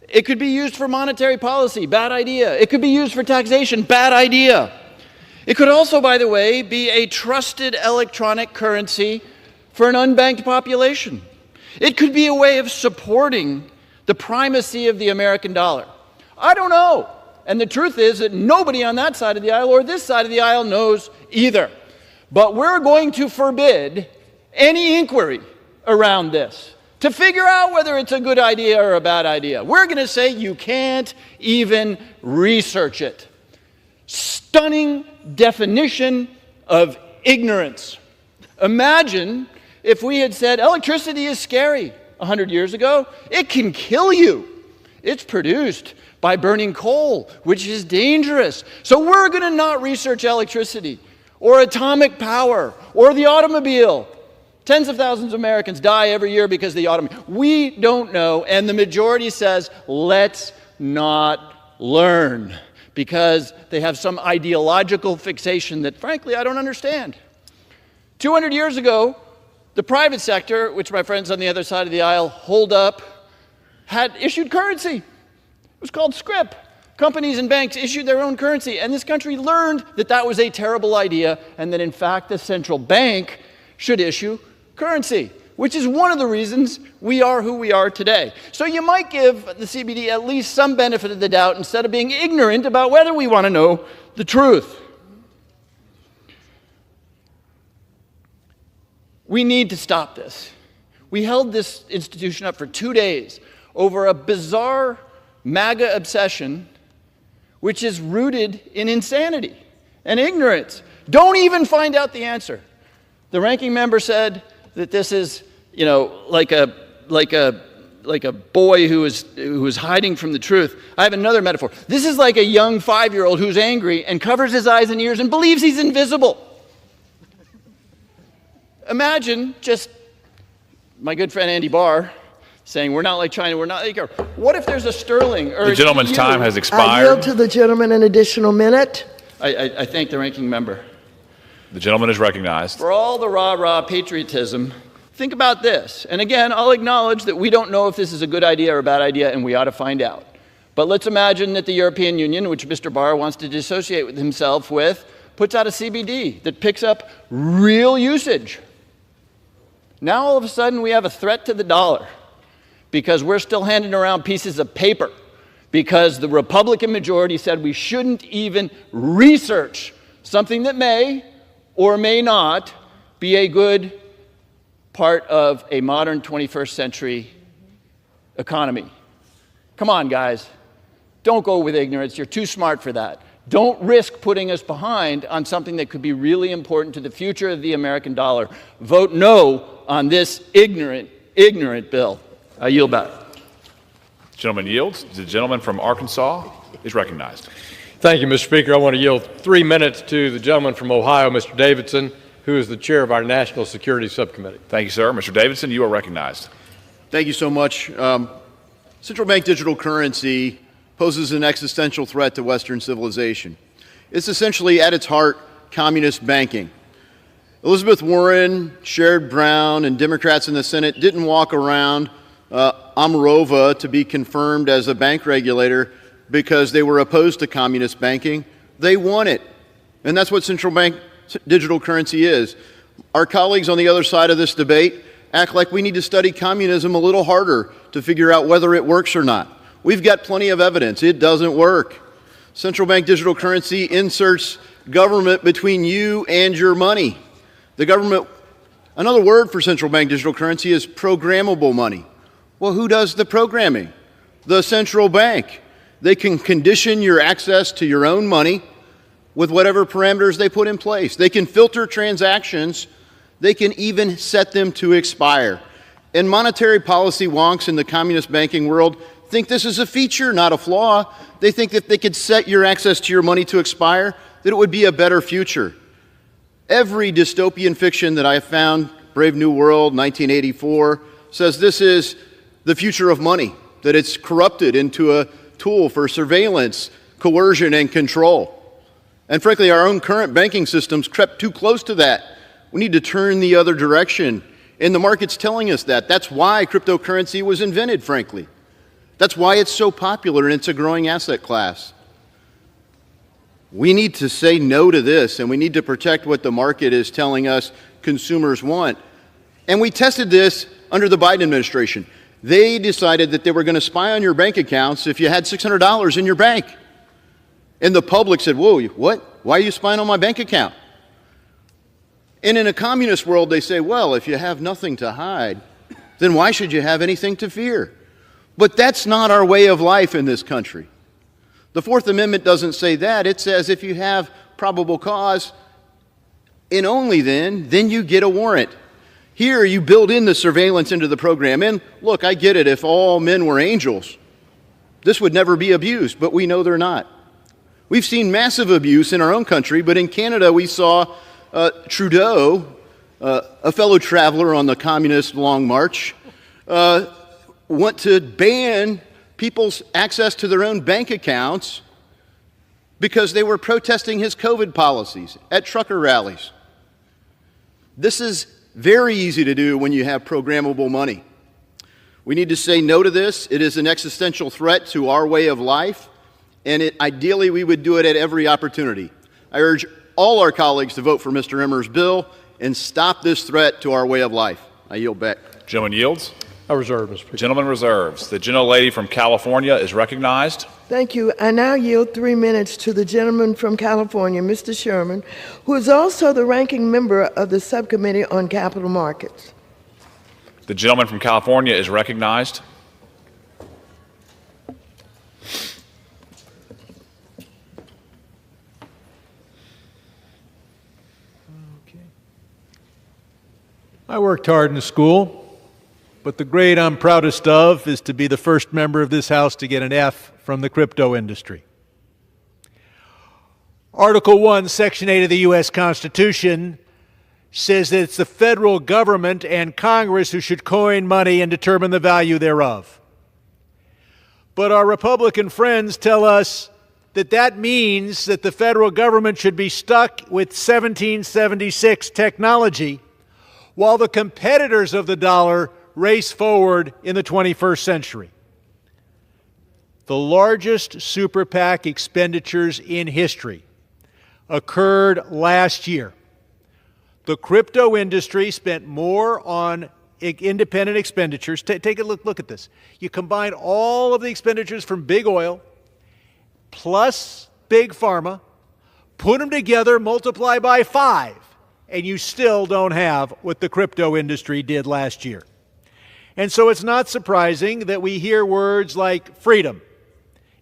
It could be used for monetary policy, bad idea. It could be used for taxation, bad idea. It could also, by the way, be a trusted electronic currency for an unbanked population. It could be a way of supporting the primacy of the American dollar. I don't know. And the truth is that nobody on that side of the aisle or this side of the aisle knows either. But we're going to forbid any inquiry around this to figure out whether it's a good idea or a bad idea. We're going to say you can't even research it. Stunning definition of ignorance. Imagine if we had said electricity is scary 100 years ago. It can kill you. It's produced by burning coal, which is dangerous. So we're going to not research electricity or atomic power or the automobile. Tens of thousands of Americans die every year because of the automobile. We don't know, and the majority says, let's not learn, because they have some ideological fixation that, frankly, I don't understand. 200 years ago, the private sector, which my friends on the other side of the aisle hold up, had issued currency. It was called scrip. Companies and banks issued their own currency, and this country learned that that was a terrible idea, and that in fact the central bank should issue currency, which is one of the reasons we are who we are today. So you might give the CBD at least some benefit of the doubt instead of being ignorant about whether we want to know the truth. We need to stop this. We held this institution up for 2 days over a bizarre MAGA obsession, which is rooted in insanity and ignorance. Don't even find out the answer. The ranking member said that this is, like a boy who is hiding from the truth. I have another metaphor. This is like a young 5-year-old who's angry and covers his eyes and ears and believes he's invisible. Imagine just my good friend Andy Barr saying, we're not like China, we're not like Europe. What if there's a sterling? Or the gentleman's time has expired. I yield to the gentleman an additional minute. I thank the ranking member. The gentleman is recognized. For all the rah-rah patriotism, think about this. And again, I'll acknowledge that we don't know if this is a good idea or a bad idea, and we ought to find out. But let's imagine that the European Union, which Mr. Barr wants to dissociate with himself with, puts out a CBD that picks up real usage. Now all of a sudden we have a threat to the dollar because we're still handing around pieces of paper because the Republican majority said we shouldn't even research something that may or may not be a good part of a modern 21st century economy. Come on, guys. Don't go with ignorance. You're too smart for that. Don't risk putting us behind on something that could be really important to the future of the American dollar. Vote no on this ignorant bill. I yield back. The gentleman yields. The gentleman from Arkansas is recognized. Thank you, Mr. Speaker. I want to yield 3 minutes to the gentleman from Ohio, Mr. Davidson, who is the chair of our National Security Subcommittee. Thank you, sir. Mr. Davidson, you are recognized. Thank you so much. Central bank digital currency poses an existential threat to Western civilization. It's essentially, at its heart, communist banking. Elizabeth Warren, Sherrod Brown, and Democrats in the Senate didn't walk around Omarova to be confirmed as a bank regulator because they were opposed to communist banking. They won it. And that's what central bank digital currency is. Our colleagues on the other side of this debate act like we need to study communism a little harder to figure out whether it works or not. We've got plenty of evidence. It doesn't work. Central bank digital currency inserts government between you and your money. The government, another word for central bank digital currency is programmable money. Well, who does the programming? The central bank. They can condition your access to your own money with whatever parameters they put in place. They can filter transactions. They can even set them to expire. And monetary policy wonks in the communist banking world think this is a feature, not a flaw. They think that they could set your access to your money to expire, that it would be a better future. Every dystopian fiction that I have found, Brave New World, 1984, says this is the future of money, that it's corrupted into a tool for surveillance, coercion, and control. And frankly, our own current banking systems crept too close to that. We need to turn the other direction. And the market's telling us that. That's why cryptocurrency was invented, frankly. That's why it's so popular and it's a growing asset class. We need to say no to this, and we need to protect what the market is telling us consumers want. And we tested this under the Biden administration. They decided that they were going to spy on your bank accounts if you had $600 in your bank. And the public said, whoa, what? Why are you spying on my bank account? And in a communist world, they say, well, if you have nothing to hide, then why should you have anything to fear? But that's not our way of life in this country. The Fourth Amendment doesn't say that. It says if you have probable cause, and only then you get a warrant. Here, you build in the surveillance into the program. And look, I get it. If all men were angels, this would never be abused, but we know they're not. We've seen massive abuse in our own country, but in Canada, we saw Trudeau, a fellow traveler on the communist Long March, want to ban people's access to their own bank accounts because they were protesting his COVID policies at trucker rallies. This is very easy to do when you have programmable money. We need to say no to this. It is an existential threat to our way of life, and ideally we would do it at every opportunity. I urge all our colleagues to vote for Mr. Emmer's bill and stop this threat to our way of life. I yield back. Gentleman yields. I reserve, Mr. Speaker. Gentleman reserves. The gentlelady from California is recognized. Thank you. I now yield 3 minutes to the gentleman from California, Mr. Sherman, who is also the ranking member of the Subcommittee on Capital Markets. The gentleman from California is recognized. I worked hard in school, but the grade I'm proudest of is to be the first member of this House to get an F from the crypto industry. Article 1, Section 8 of the U.S. Constitution says that it's the federal government and Congress who should coin money and determine the value thereof. But our Republican friends tell us that that means that the federal government should be stuck with 1776 technology while the competitors of the dollar race forward in the 21st century. The largest super PAC expenditures in history occurred last year. The crypto industry spent more on independent expenditures. Take a look at this. You combine all of the expenditures from big oil plus big pharma, put them together, multiply by 5, and you still don't have what the crypto industry did last year. And so it's not surprising that we hear words like freedom,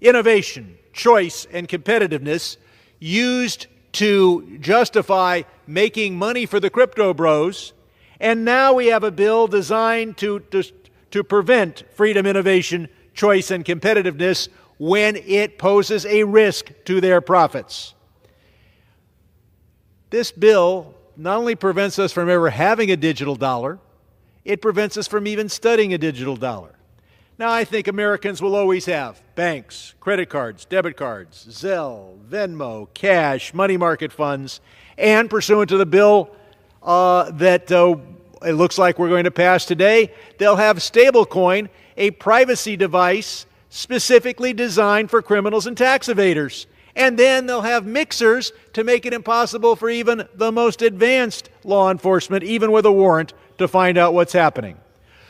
innovation, choice, and competitiveness used to justify making money for the crypto bros. And now we have a bill designed to prevent freedom, innovation, choice, and competitiveness when it poses a risk to their profits. This bill not only prevents us from ever having a digital dollar, it prevents us from even studying a digital dollar. Now, I think Americans will always have banks, credit cards, debit cards, Zelle, Venmo, cash, money market funds, and pursuant to the bill that it looks like we're going to pass today, they'll have stablecoin, a privacy device specifically designed for criminals and tax evaders. And then they'll have mixers to make it impossible for even the most advanced law enforcement, even with a warrant, to find out what's happening.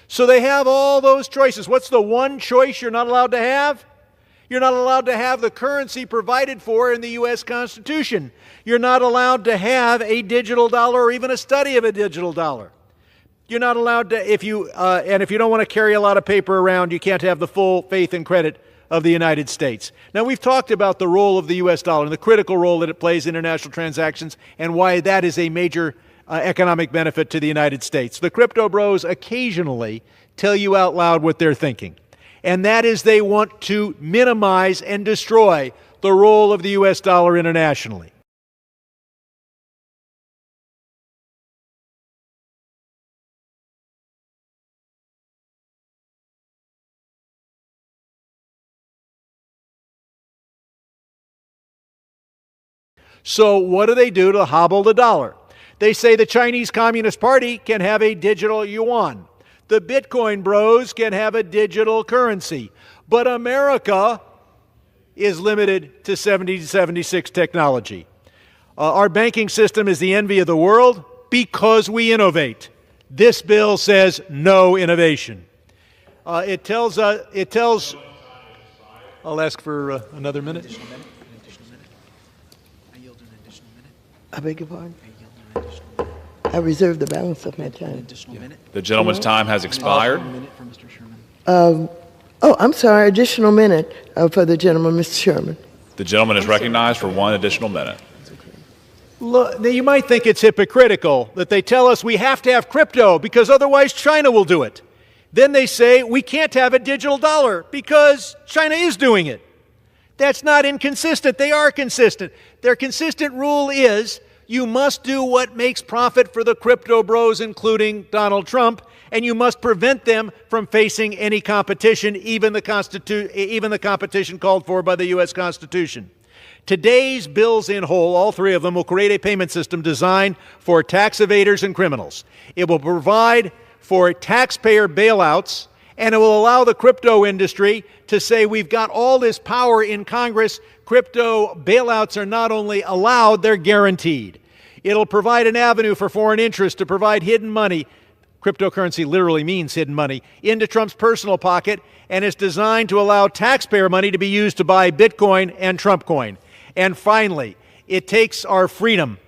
So they have all those choices. What's the one choice you're not allowed to have? You're not allowed to have the currency provided for in the U.S. Constitution. You're not allowed to have a digital dollar or even a study of a digital dollar. You're not allowed to, if you don't want to carry a lot of paper around, you can't have the full faith and credit of the United States. Now, we've talked about the role of the U.S. dollar and the critical role that it plays in international transactions and why that is a major economic benefit to the United States. The crypto bros occasionally tell you out loud what they're thinking, and that is they want to minimize and destroy the role of the U.S. dollar internationally. So what do they do to hobble the dollar? They say the Chinese Communist Party can have a digital yuan. The Bitcoin bros can have a digital currency. But America is limited to 7076 technology. Our banking system is the envy of the world because we innovate. This bill says no innovation. I'll ask for another minute. I beg your pardon? I reserve the balance of my time. The gentleman's time has expired. I'm sorry, additional minute for the gentleman, Mr. Chairman. The gentleman is recognized for 1 additional minute. Look, now you might think it's hypocritical that they tell us we have to have crypto because otherwise China will do it. Then they say we can't have a digital dollar because China is doing it. That's not inconsistent. They are consistent. Their consistent rule is you must do what makes profit for the crypto bros, including Donald Trump, and you must prevent them from facing any competition, even the competition called for by the U.S. Constitution. Today's bills in whole, all three of them, will create a payment system designed for tax evaders and criminals. It will provide for taxpayer bailouts, and it will allow the crypto industry to say we've got all this power in Congress. Crypto bailouts are not only allowed, they're guaranteed. It'll provide an avenue for foreign interests to provide hidden money, cryptocurrency literally means hidden money, into Trump's personal pocket, and is designed to allow taxpayer money to be used to buy Bitcoin and Trump coin. And finally, it takes our freedom,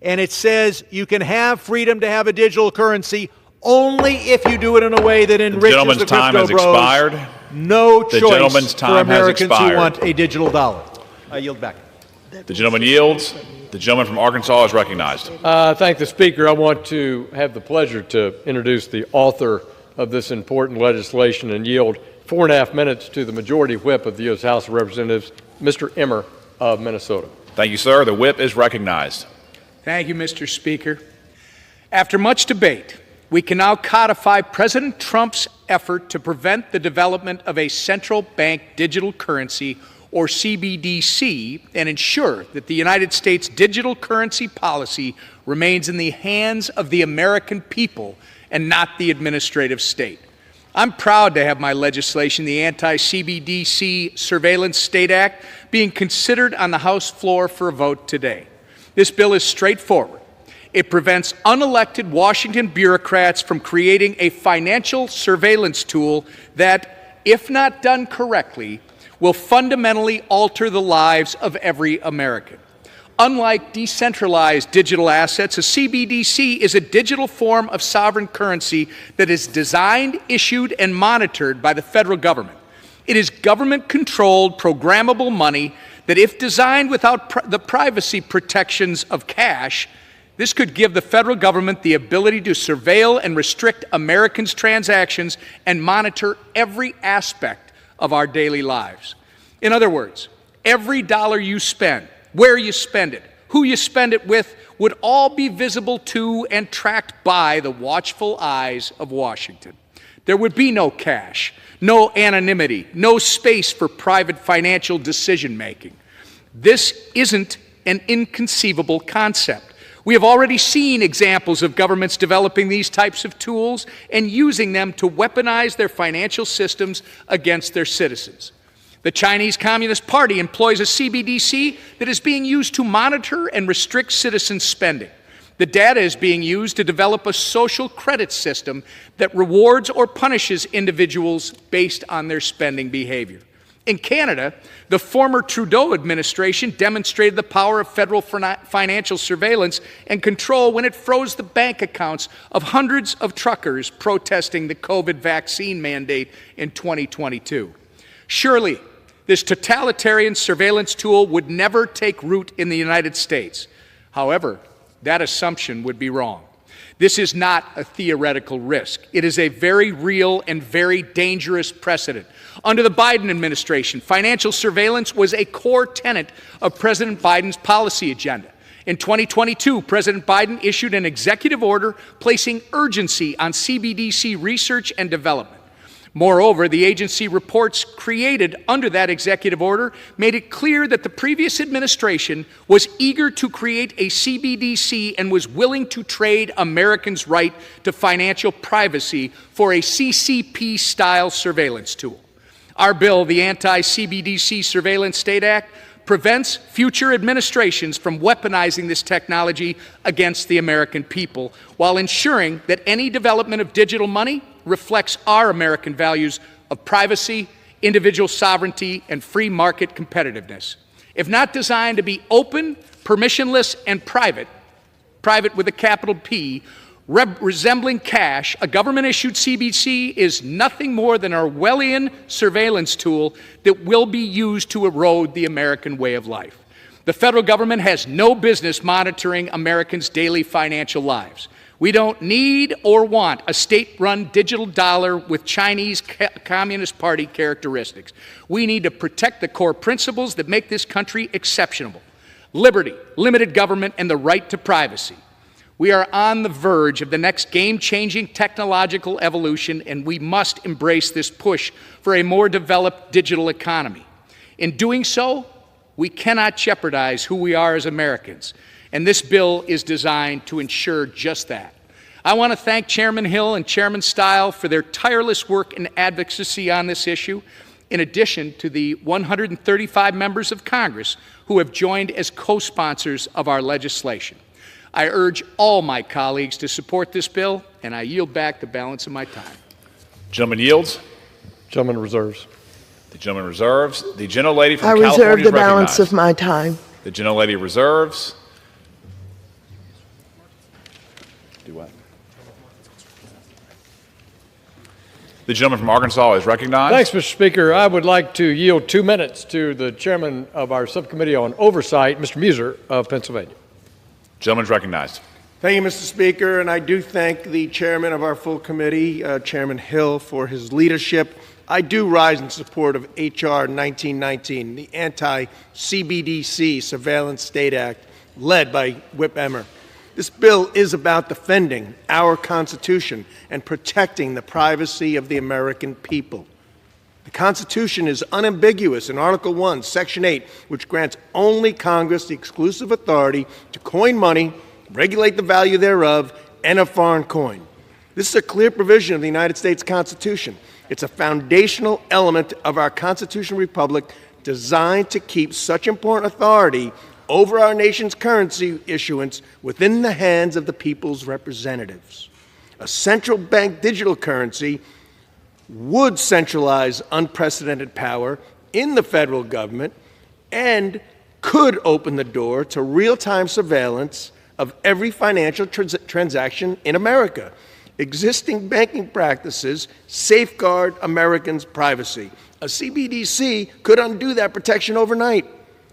and it says you can have freedom to have a digital currency only if you do it in a way that enriches the crypto bros. Expired. No choice The gentleman's time for Americans has expired. who want a digital dollar. I yield back. The gentleman yields. The gentleman from Arkansas is recognized. Thank the Speaker. I want to have the pleasure to introduce the author of this important legislation and yield 4.5 minutes to the Majority Whip of the U.S. House of Representatives, Mr. Emmer of Minnesota. Thank you, sir. The whip is recognized. Thank you, Mr. Speaker. After much debate, we can now codify President Trump's effort to prevent the development of a central bank digital currency, or CBDC, and ensure that the United States digital currency policy remains in the hands of the American people and not the administrative state. I'm proud to have my legislation, the Anti-CBDC Surveillance State Act, being considered on the House floor for a vote today. This bill is straightforward. It prevents unelected Washington bureaucrats from creating a financial surveillance tool that, if not done correctly, will fundamentally alter the lives of every American. Unlike decentralized digital assets, a CBDC is a digital form of sovereign currency that is designed, issued, and monitored by the federal government. It is government-controlled, programmable money that, if designed without the privacy protections of cash, this could give the federal government the ability to surveil and restrict Americans' transactions and monitor every aspect of our daily lives. In other words, every dollar you spend, where you spend it, who you spend it with, would all be visible to and tracked by the watchful eyes of Washington. There would be no cash, no anonymity, no space for private financial decision-making. This isn't an inconceivable concept. We have already seen examples of governments developing these types of tools and using them to weaponize their financial systems against their citizens. The Chinese Communist Party employs a CBDC that is being used to monitor and restrict citizen spending. The data is being used to develop a social credit system that rewards or punishes individuals based on their spending behavior. In Canada, the former Trudeau administration demonstrated the power of federal financial surveillance and control when it froze the bank accounts of hundreds of truckers protesting the COVID vaccine mandate in 2022. Surely, this totalitarian surveillance tool would never take root in the United States. However, that assumption would be wrong. This is not a theoretical risk. It is a very real and very dangerous precedent. Under the Biden administration, financial surveillance was a core tenet of President Biden's policy agenda. In 2022, President Biden issued an executive order placing urgency on CBDC research and development. Moreover, the agency reports created under that executive order made it clear that the previous administration was eager to create a CBDC and was willing to trade Americans' right to financial privacy for a CCP-style surveillance tool. Our bill, the Anti-CBDC Surveillance State Act, prevents future administrations from weaponizing this technology against the American people while ensuring that any development of digital money reflects our American values of privacy, individual sovereignty, and free market competitiveness. If not designed to be open, permissionless, and private with a capital P, resembling cash, a government-issued CBDC is nothing more than an Orwellian surveillance tool that will be used to erode the American way of life. The federal government has no business monitoring Americans' daily financial lives. We don't need or want a state-run digital dollar with Chinese Communist Party characteristics. We need to protect the core principles that make this country exceptional: liberty, limited government, and the right to privacy. We are on the verge of the next game-changing technological evolution, and we must embrace this push for a more developed digital economy. In doing so, we cannot jeopardize who we are as Americans, and this bill is designed to ensure just that. I want to thank Chairman Hill and Chairman Stile for their tireless work and advocacy on this issue, in addition to the 135 members of Congress who have joined as co-sponsors of our legislation. I urge all my colleagues to support this bill, and I yield back the balance of my time. Gentleman yields. Gentleman reserves. The gentleman reserves. The gentlelady from I California reserve is the balance recognized. of my time. The gentlelady reserves. Do what? The gentleman from Arkansas is recognized. Thanks, Mr. Speaker. I would like to yield 2 minutes to the chairman of our subcommittee on oversight, Mr. Muser of Pennsylvania. Gentleman's recognized. Thank you, Mr. Speaker, and I do thank the chairman of our full committee, Chairman Hill, for his leadership. I do rise in support of H.R. 1919, the Anti-CBDC Surveillance State Act, led by Whip Emmer. This bill is about defending our Constitution and protecting the privacy of the American people. The Constitution is unambiguous in Article 1, Section 8, which grants only Congress the exclusive authority to coin money, regulate the value thereof, and a foreign coin. This is a clear provision of the United States Constitution. It's a foundational element of our constitutional republic designed to keep such important authority over our nation's currency issuance within the hands of the people's representatives. A central bank digital currency would centralize unprecedented power in the federal government and could open the door to real-time surveillance of every financial transaction in America. Existing banking practices safeguard Americans' privacy. A CBDC could undo that protection overnight,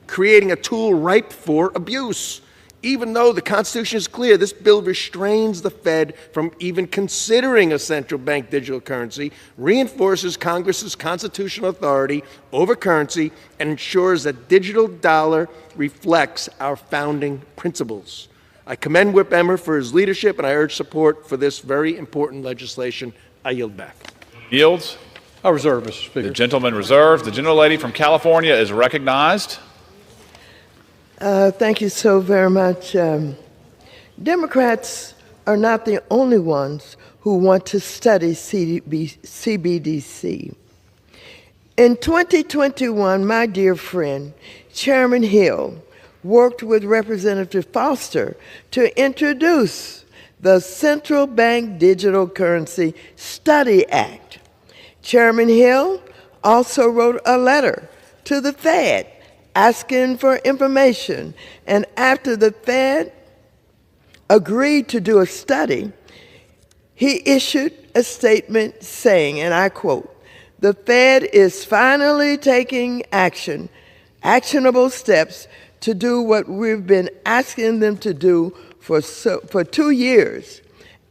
creating a tool ripe for abuse. Even though the Constitution is clear, this bill restrains the Fed from even considering a central bank digital currency, reinforces Congress's constitutional authority over currency, and ensures that digital dollar reflects our founding principles. I commend Whip Emmer for his leadership, and I urge support for this very important legislation. I yield back. Yields. I reserve, Mr. Speaker. The gentleman reserves. The gentlelady from California is recognized. Thank you so very much. Democrats are not the only ones who want to study CBDC. In 2021, my dear friend, Chairman Hill, worked with Representative Foster to introduce the Central Bank Digital Currency Study Act. Chairman Hill also wrote a letter to the Fed asking for information, and after the Fed agreed to do a study, he issued a statement saying, and I quote, "The Fed is finally taking actionable steps to do what we've been asking them to do for 2 years,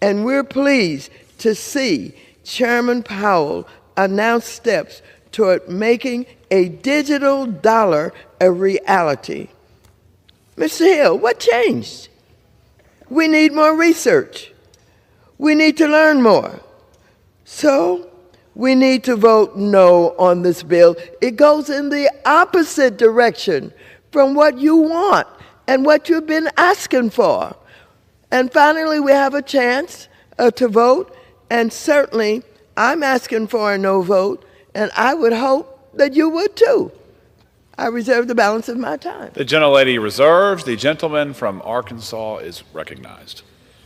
and we're pleased to see Chairman Powell announce steps toward making a digital dollar a reality." Mr. Hill, what changed? We need more research. We need to learn more. So we need to vote no on this bill. It goes in the opposite direction from what you want and what you've been asking for. And finally, we have a chance to vote, and certainly I'm asking for a no vote, and I would hope that you would too. I reserve the balance of my time. The gentlelady reserves. The gentleman from Arkansas is recognized.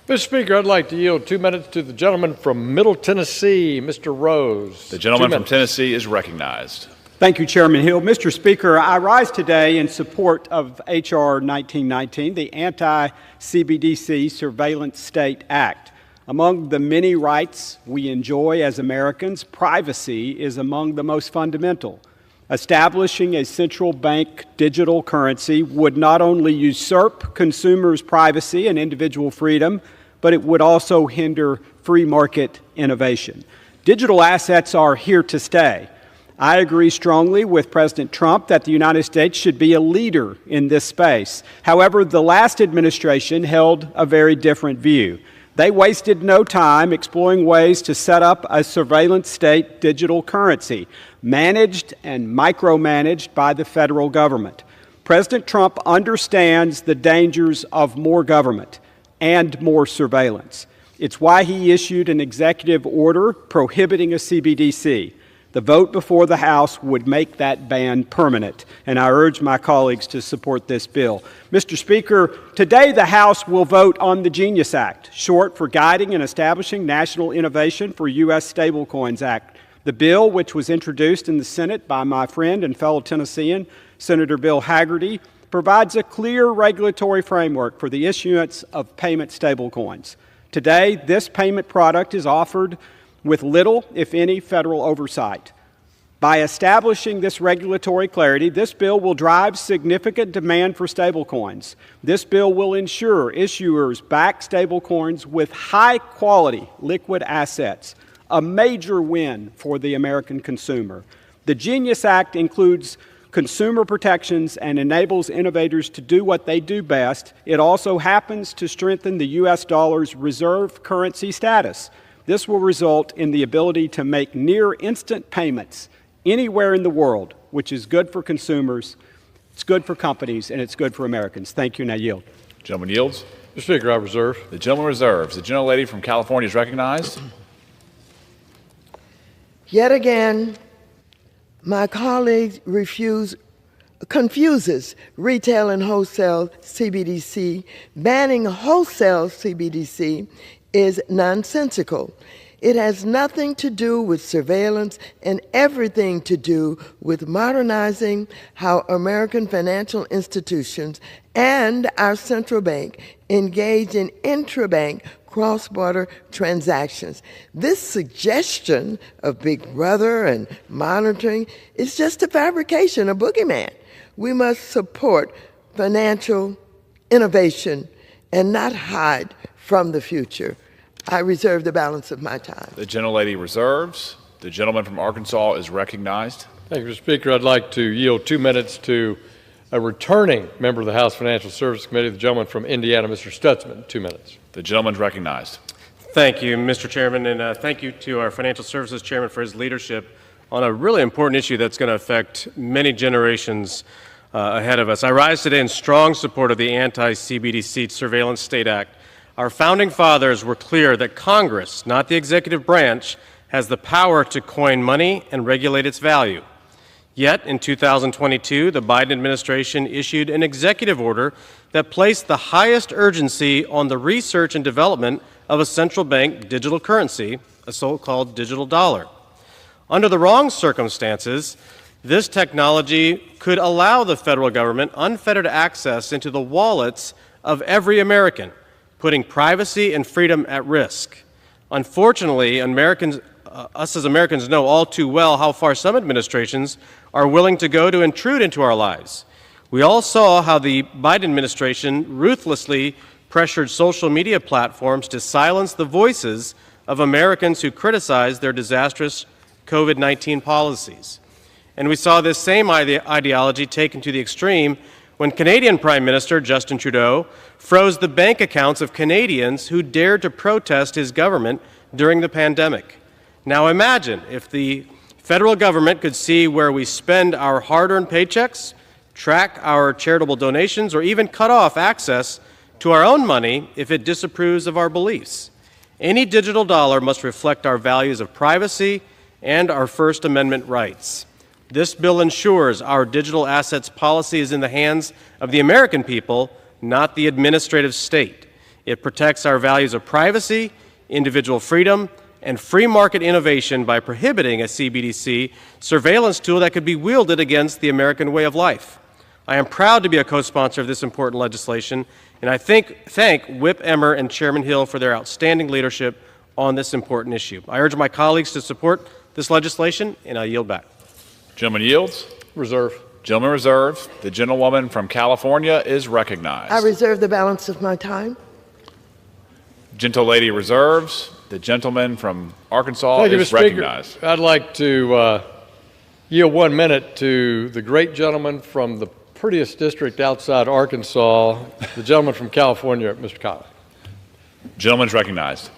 Mr. Speaker, I'd like to yield 2 minutes to the gentleman from Middle Tennessee, Mr. Rose. The gentleman from Tennessee is recognized. Thank you, Chairman Hill. Mr. Speaker, I rise today in support of H.R. 1919, the Anti-CBDC Surveillance State Act. Among the many rights we enjoy as Americans, privacy is among the most fundamental. Establishing a central bank digital currency would not only usurp consumers' privacy and individual freedom, but it would also hinder free market innovation. Digital assets are here to stay. I agree strongly with President Trump that the United States should be a leader in this space. However, the last administration held a very different view. They wasted no time exploring ways to set up a surveillance state digital currency, managed and micromanaged by the federal government. President Trump understands the dangers of more government and more surveillance. It's why he issued an executive order prohibiting a CBDC. The vote before the House would make that ban permanent, and I urge my colleagues to support this bill. Mr. Speaker, today the House will vote on the Genius Act, short for Guiding and Establishing National Innovation for U.S. Stablecoins Act. The bill, which was introduced in the Senate by my friend and fellow Tennessean, Senator Bill Hagerty, provides a clear regulatory framework for the issuance of payment stablecoins. Today, this payment product is offered with little, if any, federal oversight. By establishing this regulatory clarity, this bill will drive significant demand for stablecoins. This bill will ensure issuers back stablecoins with high-quality liquid assets, a major win for the American consumer. The Genius Act includes consumer protections and enables innovators to do what they do best. It also happens to strengthen the U.S. dollar's reserve currency status. This will result in the ability to make near-instant payments anywhere in the world, which is good for consumers, it's good for companies, and it's good for Americans. Thank you, and I yield. Gentleman yields. Mr. Speaker, I reserve. The gentleman reserves. The gentlelady from California is recognized. Yet again, my colleague confuses retail and wholesale CBDC. Banning wholesale CBDC is nonsensical. It has nothing to do with surveillance and everything to do with modernizing how American financial institutions and our central bank engage in intrabank cross-border transactions. This suggestion of Big Brother and monitoring is just a fabrication, a boogeyman. We must support financial innovation and not hide from the future. I reserve the balance of my time. The gentlelady reserves. The gentleman from Arkansas is recognized. Thank you, Mr. Speaker. I'd like to yield 2 minutes to a returning member of the House Financial Services Committee, the gentleman from Indiana, Mr. Stutzman. 2 minutes. The gentleman's recognized. Thank you, Mr. Chairman, and thank you to our Financial Services Chairman for his leadership on a really important issue that's going to affect many generations ahead of us. I rise today in strong support of the anti-CBDC Surveillance State Act. Our founding fathers were clear that Congress, not the executive branch, has the power to coin money and regulate its value. Yet, in 2022, the Biden administration issued an executive order that placed the highest urgency on the research and development of a central bank digital currency, a so-called digital dollar. Under the wrong circumstances, this technology could allow the federal government unfettered access into the wallets of every American, putting privacy and freedom at risk. Unfortunately, us as Americans know all too well how far some administrations are willing to go to intrude into our lives. We all saw how the Biden administration ruthlessly pressured social media platforms to silence the voices of Americans who criticized their disastrous COVID-19 policies. And we saw this same ideology taken to the extreme when Canadian Prime Minister Justin Trudeau froze the bank accounts of Canadians who dared to protest his government during the pandemic. Now imagine if the federal government could see where we spend our hard-earned paychecks, track our charitable donations, or even cut off access to our own money if it disapproves of our beliefs. Any digital dollar must reflect our values of privacy and our First Amendment rights. This bill ensures our digital assets policy is in the hands of the American people, not the administrative state. It protects our values of privacy, individual freedom, and free market innovation by prohibiting a CBDC surveillance tool that could be wielded against the American way of life. I am proud to be a co-sponsor of this important legislation, and I thank Whip Emmer and Chairman Hill for their outstanding leadership on this important issue. I urge my colleagues to support this legislation, and I yield back. Gentleman yields. Reserve. Gentleman reserves. The gentlewoman from California is recognized. I reserve the balance of my time. Gentlelady reserves. The gentleman from Arkansas Thank you, is Mr. Speaker. recognized. I'd like to yield 1 minute to the great gentleman from the prettiest district outside Arkansas, the gentleman from California, Mr. Collins. Gentleman's recognized.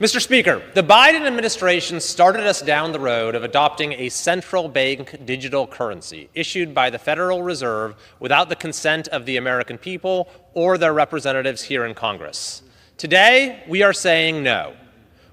Mr. Speaker, the Biden administration started us down the road of adopting a central bank digital currency issued by the Federal Reserve without the consent of the American people or their representatives here in Congress. Today, we are saying no.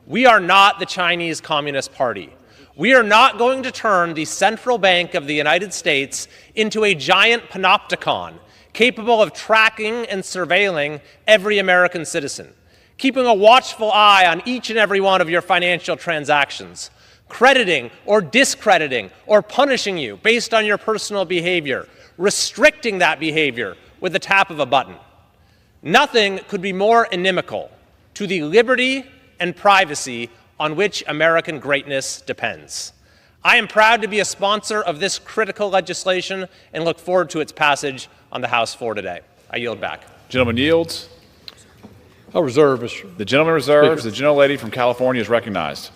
We are not the Chinese Communist Party. We are not going to turn the central bank of the United States into a giant panopticon capable of tracking and surveilling every American citizen, keeping a watchful eye on each and every one of your financial transactions, crediting or discrediting or punishing you based on your personal behavior, restricting that behavior with the tap of a button. Nothing could be more inimical to the liberty and privacy on which American greatness depends. I am proud to be a sponsor of this critical legislation and look forward to its passage on the House floor today. I yield back. Gentleman yields. I'll reserve, Mr. The gentleman reserves. The gentlelady from California is recognized.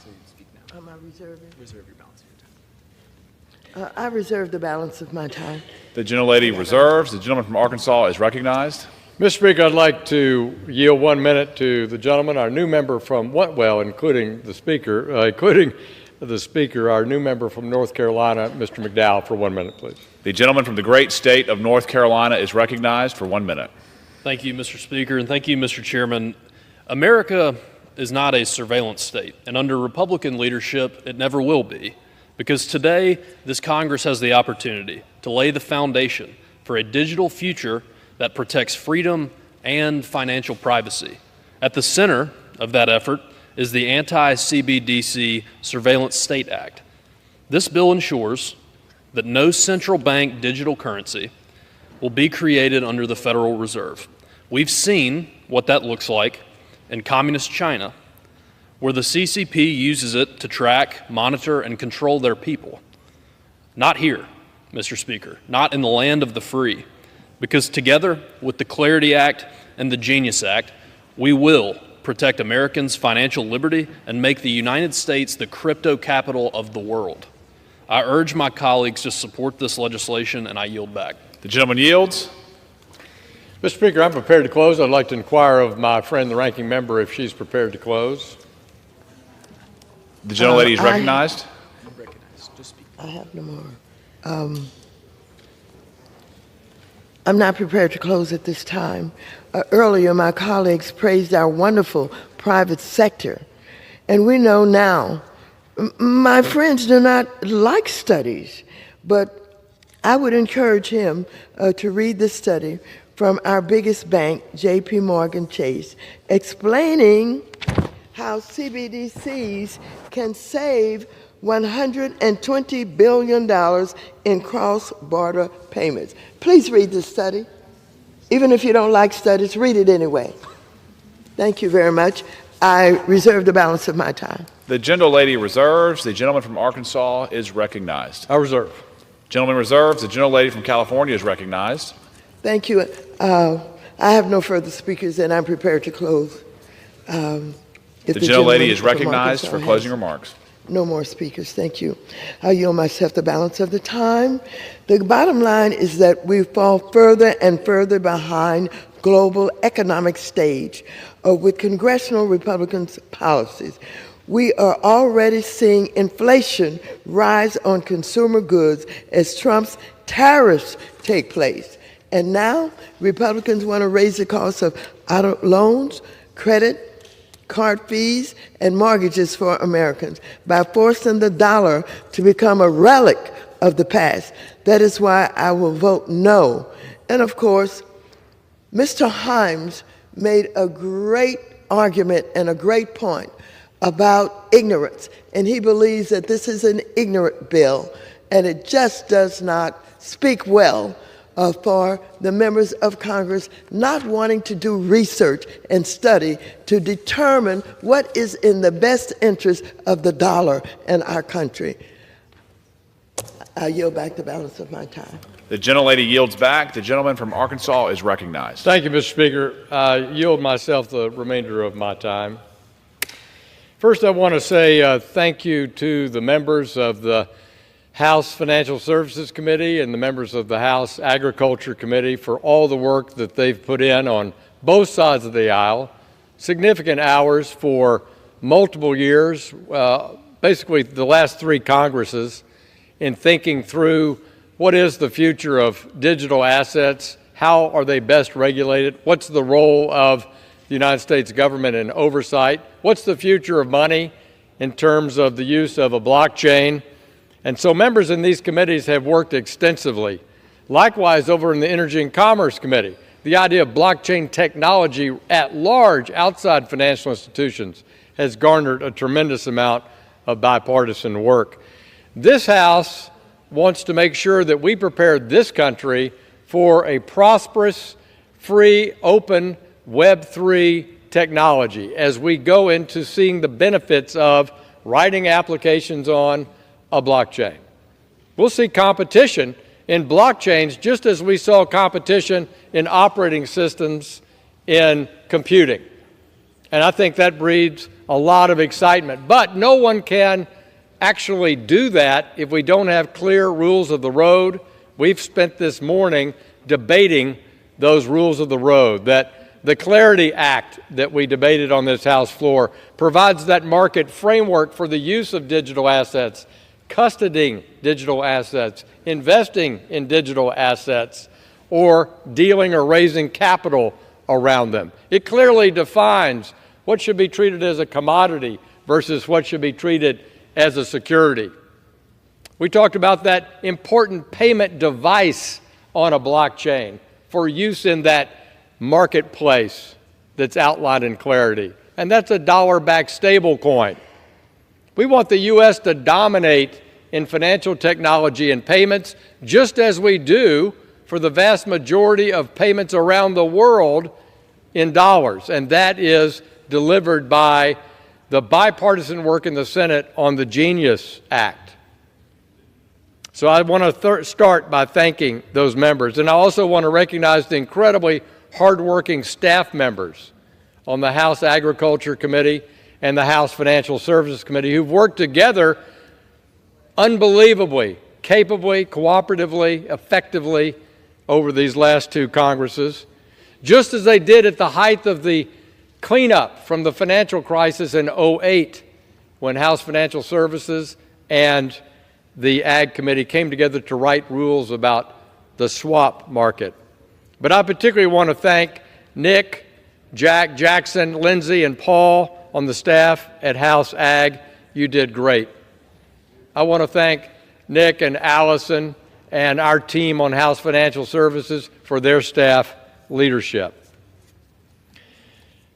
Am I reserving? Reserve your balance of your time. I reserve the balance of my time. The gentlelady reserves. The gentleman from Arkansas is recognized. Mr. Speaker, I'd like to yield 1 minute to the gentleman, our new member from, including the Speaker, our new member from North Carolina, Mr. McDowell, for 1 minute, please. The gentleman from the great state of North Carolina is recognized for 1 minute. Thank you, Mr. Speaker, and thank you, Mr. Chairman. America is not a surveillance state, and under Republican leadership, it never will be, because today, this Congress has the opportunity to lay the foundation for a digital future that protects freedom and financial privacy. At the center of that effort is the Anti-CBDC Surveillance State Act. This bill ensures that no central bank digital currency will be created under the Federal Reserve. We've seen what that looks like in communist China, where the CCP uses it to track, monitor, and control their people. Not here, Mr. Speaker, not in the land of the free. Because together with the Clarity Act and the Genius Act, we will protect Americans' financial liberty and make the United States the crypto capital of the world. I urge my colleagues to support this legislation, and I yield back. The gentleman yields. Mr. Speaker, I'm prepared to close. I'd like to inquire of my friend, the ranking member, if she's prepared to close. The gentlelady is recognized. I have no more. I'm not prepared to close at this time. Earlier, my colleagues praised our wonderful private sector. And we know now, my friends do not like studies, but I would encourage him to read the study from our biggest bank, J.P. Morgan Chase, explaining how CBDCs can save $120 billion in cross-border payments. Please read this study. Even if you don't like studies, read it anyway. Thank you very much. I reserve the balance of my time. The gentlelady reserves. The gentleman from Arkansas is recognized. I reserve. Gentleman reserves. The gentlelady from California is recognized. Thank you. I have no further speakers, and I'm prepared to close. The gentlelady is recognized for closing remarks. No more speakers. Thank you. I yield myself the balance of the time. The bottom line is that we fall further and further behind global economic stage with congressional Republicans' policies. We are already seeing inflation rise on consumer goods as Trump's tariffs take place. And now Republicans want to raise the cost of auto loans, credit, card fees, and mortgages for Americans by forcing the dollar to become a relic of the past. That is why I will vote no. And of course, Mr. Himes made a great argument and a great point about ignorance. And he believes that this is an ignorant bill, and it just does not speak well for the members of Congress not wanting to do research and study to determine what is in the best interest of the dollar and our country. I yield back the balance of my time. The gentlelady yields back. The gentleman from Arkansas is recognized. Thank you, Mr. Speaker. I yield myself the remainder of my time. First, I want to say thank you to the members of the House Financial Services Committee and the members of the House Agriculture Committee for all the work that they've put in on both sides of the aisle. Significant hours for multiple years, basically the last three Congresses, in thinking through what is the future of digital assets, how are they best regulated, what's the role of the United States government in oversight, what's the future of money in terms of the use of a blockchain. And so members in these committees have worked extensively. Likewise, over in the Energy and Commerce Committee, the idea of blockchain technology at large outside financial institutions has garnered a tremendous amount of bipartisan work. This House wants to make sure that we prepare this country for a prosperous, free, open Web3 technology as we go into seeing the benefits of writing applications on a blockchain. We'll see competition in blockchains just as we saw competition in operating systems in computing. And I think that breeds a lot of excitement. But no one can actually do that if we don't have clear rules of the road. We've spent this morning debating those rules of the road, that the Clarity Act that we debated on this House floor provides that market framework for the use of digital assets, custodying digital assets, investing in digital assets, or dealing or raising capital around them. It clearly defines what should be treated as a commodity versus what should be treated as a security. We talked about that important payment device on a blockchain for use in that marketplace that's outlined in Clarity, and that's a dollar-backed stablecoin. We want the U.S. to dominate in financial technology and payments, just as we do for the vast majority of payments around the world in dollars, and that is delivered by the bipartisan work in the Senate on the Genius Act. So I want to start by thanking those members, and I also want to recognize the incredibly hardworking staff members on the House Agriculture Committee and the House Financial Services Committee who've worked together unbelievably, capably, cooperatively, effectively over these last two Congresses. just as they did at the height of the cleanup from the financial crisis in 2008, when House Financial Services and the Ag Committee came together to write rules about the swap market. But I particularly want to thank Nick, Jack, Jackson, Lindsay, and Paul on the staff at House Ag. You did great. I want to thank Nick and Allison and our team on House Financial Services for their staff leadership.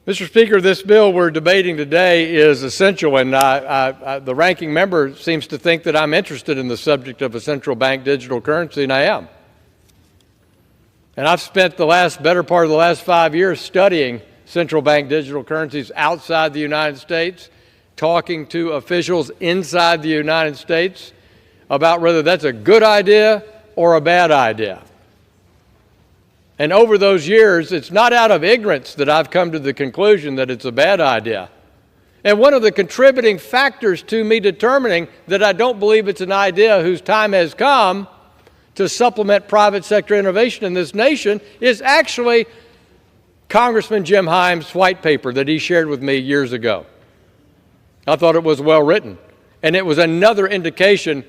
Mr. Speaker, this bill we're debating today is essential, and the ranking member seems to think that I'm interested in the subject of a central bank digital currency, and I am. And I've spent the better part of the last 5 years studying central bank digital currencies outside the United States, talking to officials inside the United States about whether that's a good idea or a bad idea. And over those years, it's not out of ignorance that I've come to the conclusion that it's a bad idea. And one of the contributing factors to me determining that I don't believe it's an idea whose time has come to supplement private sector innovation in this nation is actually Congressman Jim Himes' white paper that he shared with me years ago. I thought it was well written, and it was another indication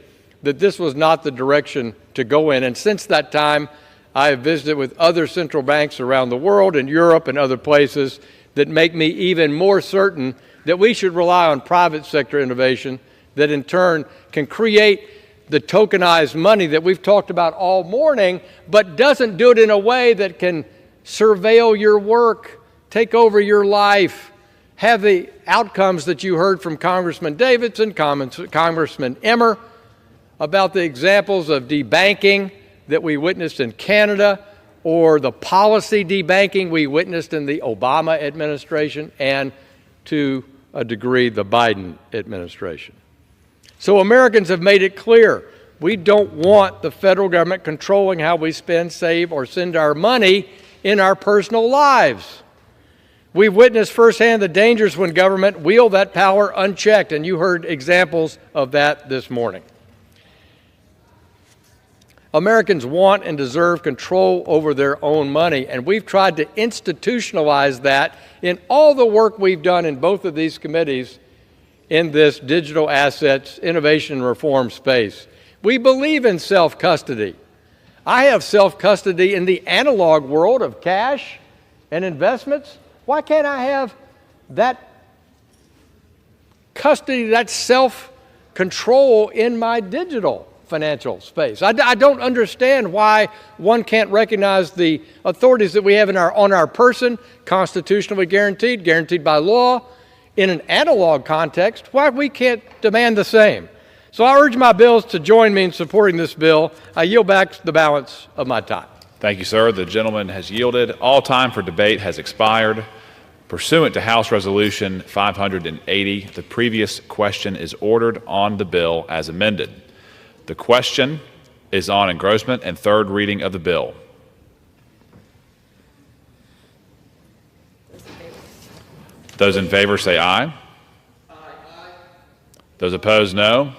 that this was not the direction to go in. And since that time, I have visited with other central banks around the world, in Europe and other places, that make me even more certain that we should rely on private sector innovation that in turn can create the tokenized money that we've talked about all morning, but doesn't do it in a way that can surveil your work, take over your life, have the outcomes that you heard from Congressman Davidson, Congressman Emmer, about the examples of debanking that we witnessed in Canada, or the policy debanking we witnessed in the Obama administration, and to a degree the Biden administration. So Americans have made it clear we don't want the federal government controlling how we spend, save, or send our money in our personal lives. We've witnessed firsthand the dangers when government wield that power unchecked, and you heard examples of that this morning. Americans want and deserve control over their own money, and we've tried to institutionalize that in all the work we've done in both of these committees in this digital assets innovation and reform space. We believe in self-custody. I have self-custody in the analog world of cash and investments. Why can't I have that custody, that self-control in my digital financial space? I don't understand why one can't recognize the authorities that we have on our person, constitutionally guaranteed by law, in an analog context, why we can't demand the same. So I urge my bills to join me in supporting this bill. I yield back the balance of my time. Thank you, sir. The gentleman has yielded. All time for debate has expired. Pursuant to House Resolution 580, the previous question is ordered on the bill as amended. The question is on engrossment and third reading of the bill. Those in favor say aye. Aye. Those opposed, no.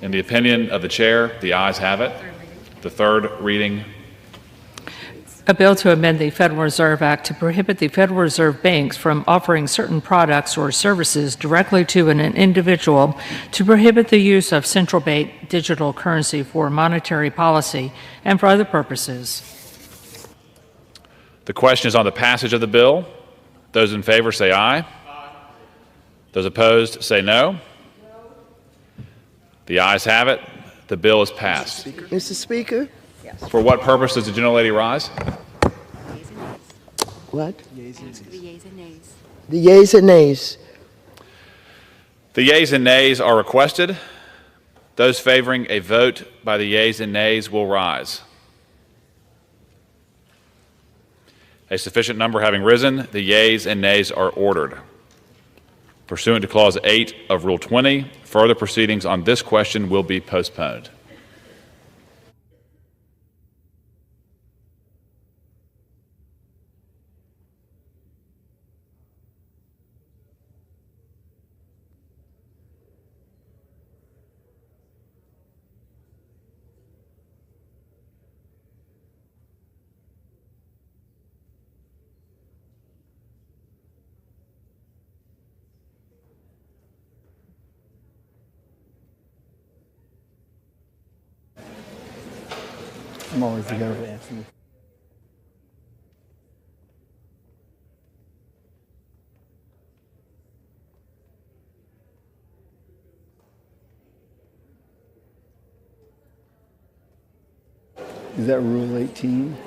In the opinion of the chair, the ayes have it. The third reading. A bill to amend the Federal Reserve Act to prohibit the Federal Reserve banks from offering certain products or services directly to an individual, to prohibit the use of central bank digital currency for monetary policy and for other purposes. The question is on the passage of the bill. Those in favor say aye. Aye. Those opposed say no. The ayes have it. The bill is passed. Mr. Speaker? Yes. For what purpose does the gentlelady rise? What? The yeas and nays. The yeas and nays. The yeas and nays are requested. Those favoring a vote by the yeas and nays will rise. A sufficient number having risen, the yeas and nays are ordered. Pursuant to Clause 8 of Rule 20, further proceedings on this question will be postponed. I'm always the guy who asks me. Is that Rule 18?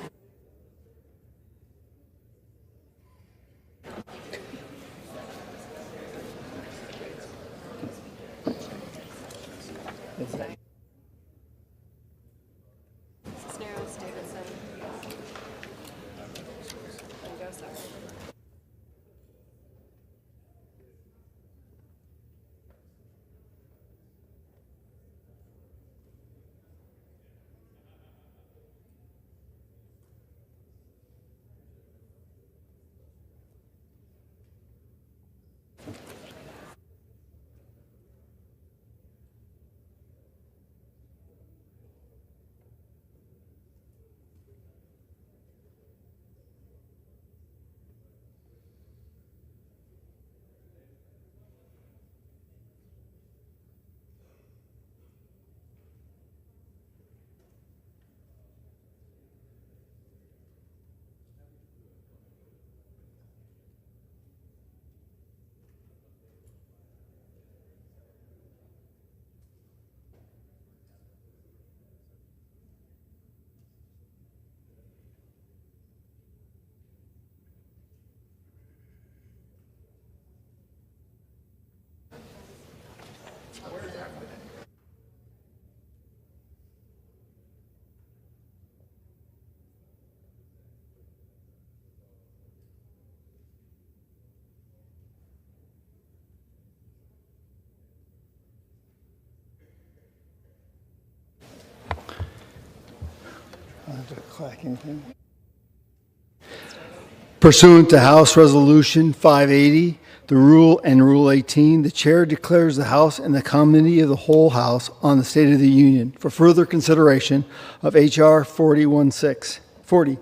Pursuant to House Resolution 580, the Rule and Rule 18, the Chair declares the House and the Committee of the whole House on the State of the Union for further consideration of H.R. 4016.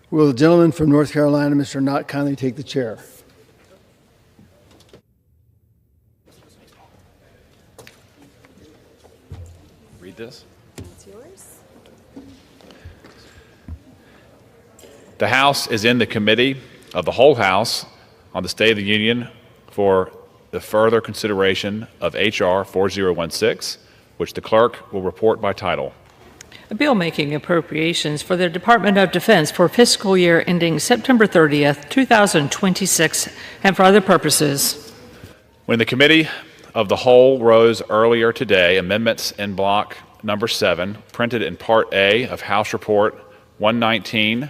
Will the gentleman from North Carolina, Mr. Knott, kindly take the chair? Read this. It's yours. The House is in the Committee of the whole House on the State of the Union for the further consideration of H.R. 4016, which the clerk will report by title. A bill making appropriations for the Department of Defense for fiscal year ending September 30th, 2026, and for other purposes. When the Committee of the Whole rose earlier today, amendments in block number 7, printed in Part A of House Report 119-199,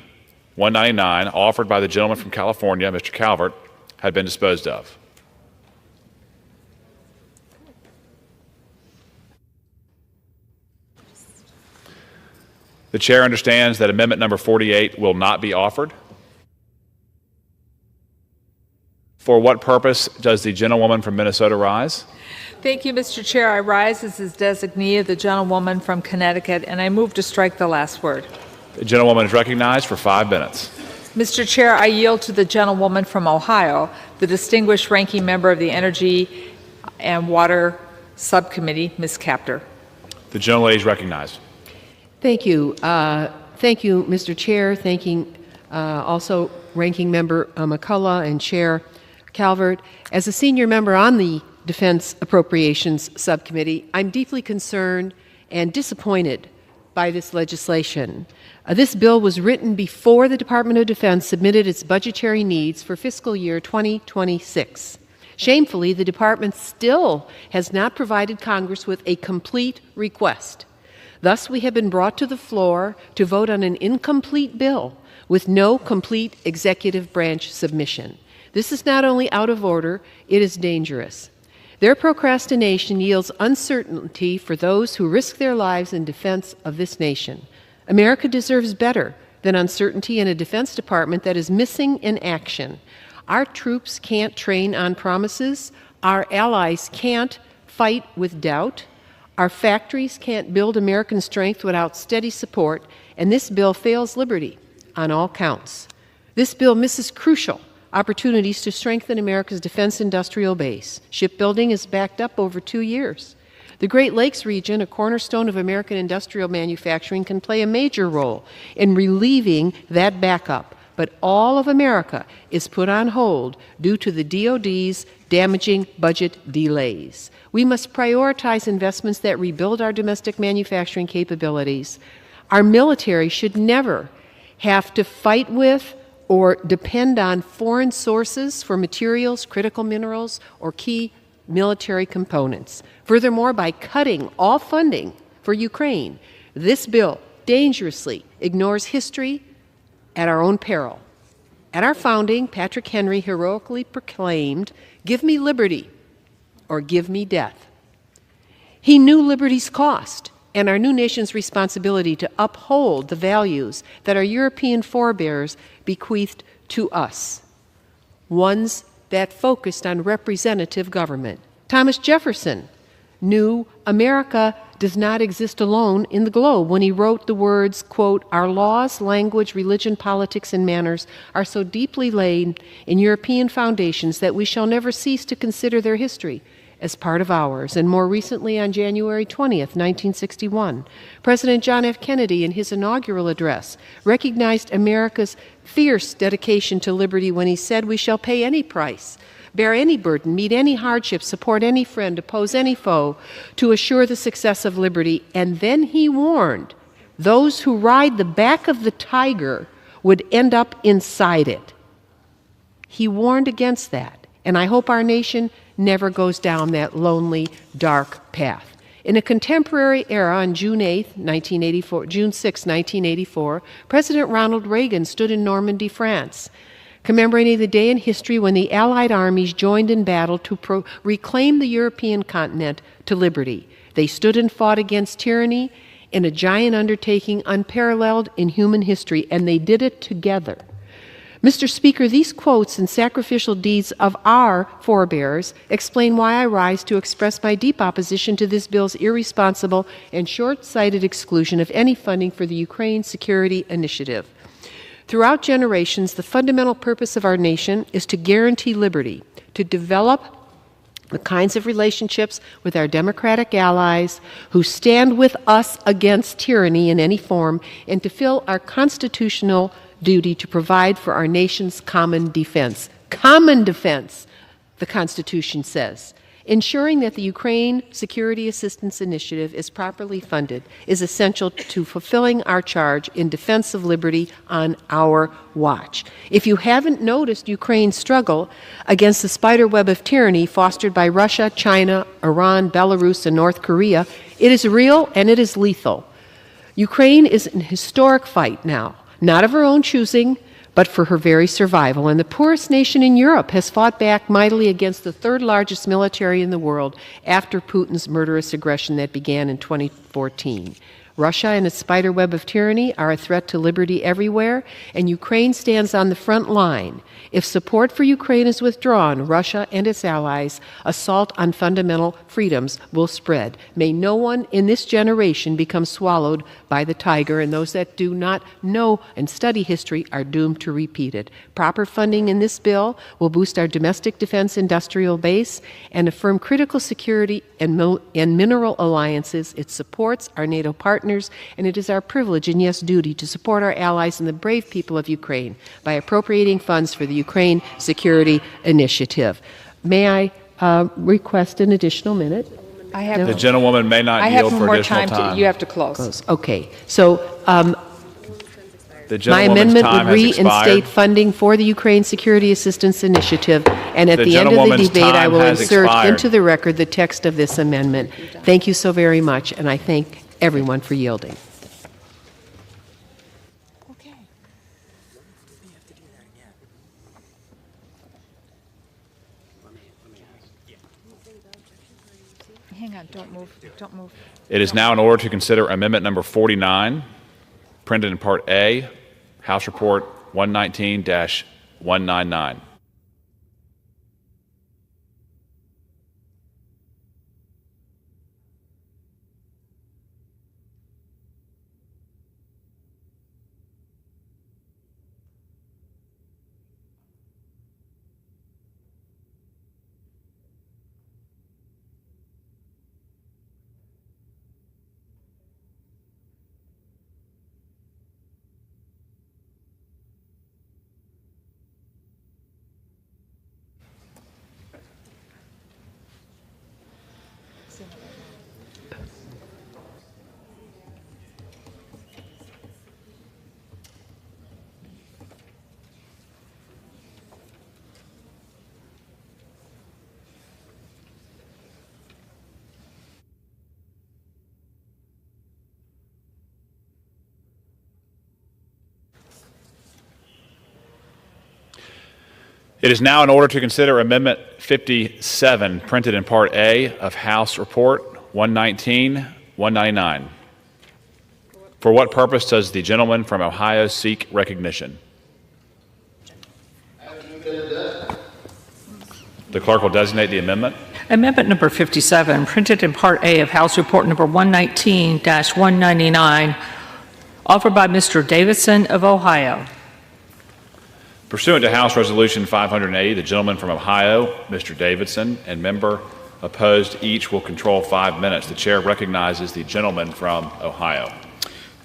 offered by the gentleman from California, Mr. Calvert, had been disposed of. The Chair understands that amendment number 48 will not be offered. For what purpose does the gentlewoman from Minnesota rise? Thank you, Mr. Chair. I rise as his designee of the gentlewoman from Connecticut, and I move to strike the last word. The gentlewoman is recognized for 5 minutes. Mr. Chair, I yield to the gentlewoman from Ohio, the distinguished ranking member of the Energy and Water Subcommittee, Ms. Capter. The gentlelady is recognized. Thank you. Thank you, Mr. Chair. Thanking also Ranking Member McCullough and Chair Calvert. As a senior member on the Defense Appropriations Subcommittee, I'm deeply concerned and disappointed by this legislation. This bill was written before the Department of Defense submitted its budgetary needs for fiscal year 2026. Shamefully, the Department still has not provided Congress with a complete request. Thus, we have been brought to the floor to vote on an incomplete bill with no complete executive branch submission. This is not only out of order, it is dangerous. Their procrastination yields uncertainty for those who risk their lives in defense of this nation. America deserves better than uncertainty in a Defense Department that is missing in action. Our troops can't train on promises. Our allies can't fight with doubt. Our factories can't build American strength without steady support, and this bill fails liberty on all counts. This bill misses crucial opportunities to strengthen America's defense industrial base. Shipbuilding is backed up over 2 years. The Great Lakes region, a cornerstone of American industrial manufacturing, can play a major role in relieving that backup. But all of America is put on hold due to the DoD's damaging budget delays. We must prioritize investments that rebuild our domestic manufacturing capabilities. Our military should never have to fight with or depend on foreign sources for materials, critical minerals, or key military components. Furthermore, by cutting all funding for Ukraine, this bill dangerously ignores history at our own peril. At our founding, Patrick Henry heroically proclaimed, "Give me liberty or give me death." He knew liberty's cost and our new nation's responsibility to uphold the values that our European forebears bequeathed to us, ones that focused on representative government. Thomas Jefferson knew America does not exist alone in the globe when he wrote the words, quote, "Our laws, language, religion, politics, and manners are so deeply laid in European foundations that we shall never cease to consider their history as part of ours." And more recently, on January 20th, 1961, President John F. Kennedy, in his inaugural address, recognized America's fierce dedication to liberty when he said, "We shall pay any price, bear any burden, meet any hardship, support any friend, oppose any foe, to assure the success of liberty." And then he warned, those who ride the back of the tiger would end up inside it. He warned against that, and I hope our nation never goes down that lonely, dark path. In a contemporary era, on June 6, 1984, President Ronald Reagan stood in Normandy, France, commemorating the day in history when the Allied armies joined in battle to reclaim the European continent to liberty. They stood and fought against tyranny in a giant undertaking unparalleled in human history, and they did it together. Mr. Speaker, these quotes and sacrificial deeds of our forebears explain why I rise to express my deep opposition to this bill's irresponsible and short-sighted exclusion of any funding for the Ukraine Security Initiative. Throughout generations, the fundamental purpose of our nation is to guarantee liberty, to develop the kinds of relationships with our democratic allies who stand with us against tyranny in any form, and to fill our constitutional duty to provide for our nation's common defense. Common defense, the Constitution says. Ensuring that the Ukraine Security Assistance Initiative is properly funded is essential to fulfilling our charge in defense of liberty on our watch. If you haven't noticed Ukraine's struggle against the spiderweb of tyranny fostered by Russia, China, Iran, Belarus, and North Korea, it is real and it is lethal. Ukraine is in a historic fight now, not of her own choosing, but for her very survival. And the poorest nation in Europe has fought back mightily against the third largest military in the world after Putin's murderous aggression that began in 2014. Russia and its spiderweb of tyranny are a threat to liberty everywhere, and Ukraine stands on the front line. If support for Ukraine is withdrawn, Russia and its allies' assault on fundamental freedoms will spread. May no one in this generation become swallowed by the tiger, and those that do not know and study history are doomed to repeat it. Proper funding in this bill will boost our domestic defense industrial base and affirm critical security and mineral alliances. It supports our NATO partners, and it is our privilege and, yes, duty to support our allies and the brave people of Ukraine by appropriating funds for the Ukraine Security Initiative. May I request an additional minute? I have The gentlewoman may not yield for additional time. You have to close. Okay. So The my gentlewoman's amendment time would has reinstate expired. funding for the Ukraine Security Assistance Initiative, and at The the end of the gentlewoman's debate, I time will has insert expired. into the record the text of this amendment. Thank you so very much, and I thank everyone for yielding. Hang on, don't move, don't move. It is now in order to consider amendment number 49, printed in Part A, House Report 119-199. It is now in order to consider Amendment 57, printed in Part A of House Report 119-199. For what purpose does the gentleman from Ohio seek recognition? The clerk will designate the amendment. Amendment number 57, printed in Part A of House Report number 119-199, offered by Mr. Davidson of Ohio. Pursuant to House Resolution 580, the gentleman from Ohio, Mr. Davidson, and member opposed each will control 5 minutes. The chair recognizes the gentleman from Ohio.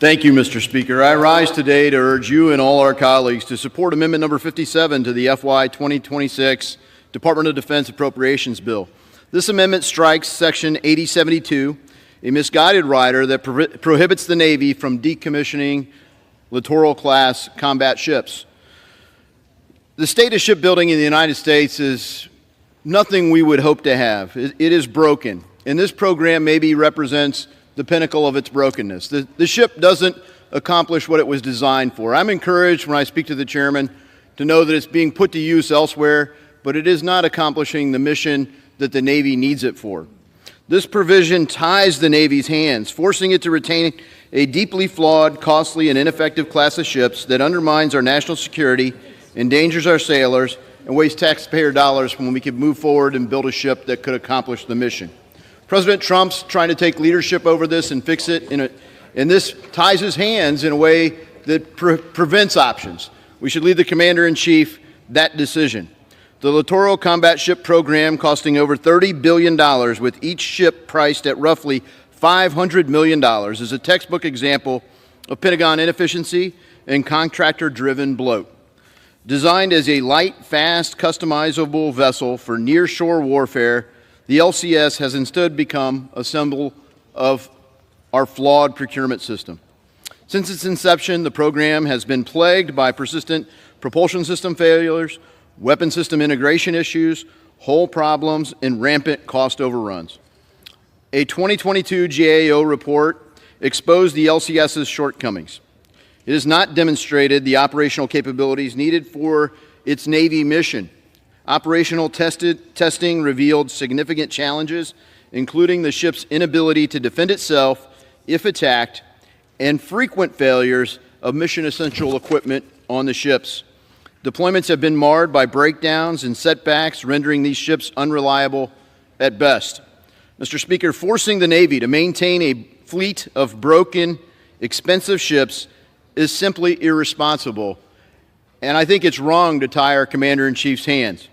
Thank you, Mr. Speaker. I rise today to urge you and all our colleagues to support Amendment number 57 to the FY 2026 Department of Defense Appropriations Bill. This amendment strikes Section 8072, a misguided rider that prohibits the Navy from decommissioning littoral-class combat ships. The state of shipbuilding in the United States is nothing we would hope to have. It is broken, and this program maybe represents the pinnacle of its brokenness. The ship doesn't accomplish what it was designed for. I'm encouraged when I speak to the chairman to know that it's being put to use elsewhere, but it is not accomplishing the mission that the Navy needs it for. This provision ties the Navy's hands, forcing it to retain a deeply flawed, costly, and ineffective class of ships that undermines our national security, endangers our sailors, and wastes taxpayer dollars when we could move forward and build a ship that could accomplish the mission. President Trump's trying to take leadership over this and fix it, and this ties his hands in a way that prevents options. We should leave the Commander-in-Chief that decision. The Littoral Combat Ship Program, costing over $30 billion, with each ship priced at roughly $500 million, is a textbook example of Pentagon inefficiency and contractor-driven bloat. Designed as a light, fast, customizable vessel for near-shore warfare, the LCS has instead become a symbol of our flawed procurement system. Since its inception, the program has been plagued by persistent propulsion system failures, weapon system integration issues, hull problems, and rampant cost overruns. A 2022 GAO report exposed the LCS's shortcomings. It has not demonstrated the operational capabilities needed for its Navy mission. Operational testing revealed significant challenges, including the ship's inability to defend itself if attacked, and frequent failures of mission-essential equipment on the ships. Deployments have been marred by breakdowns and setbacks, rendering these ships unreliable at best. Mr. Speaker, forcing the Navy to maintain a fleet of broken, expensive ships is simply irresponsible, and I think it's wrong to tie our Commander-in-Chief's hands.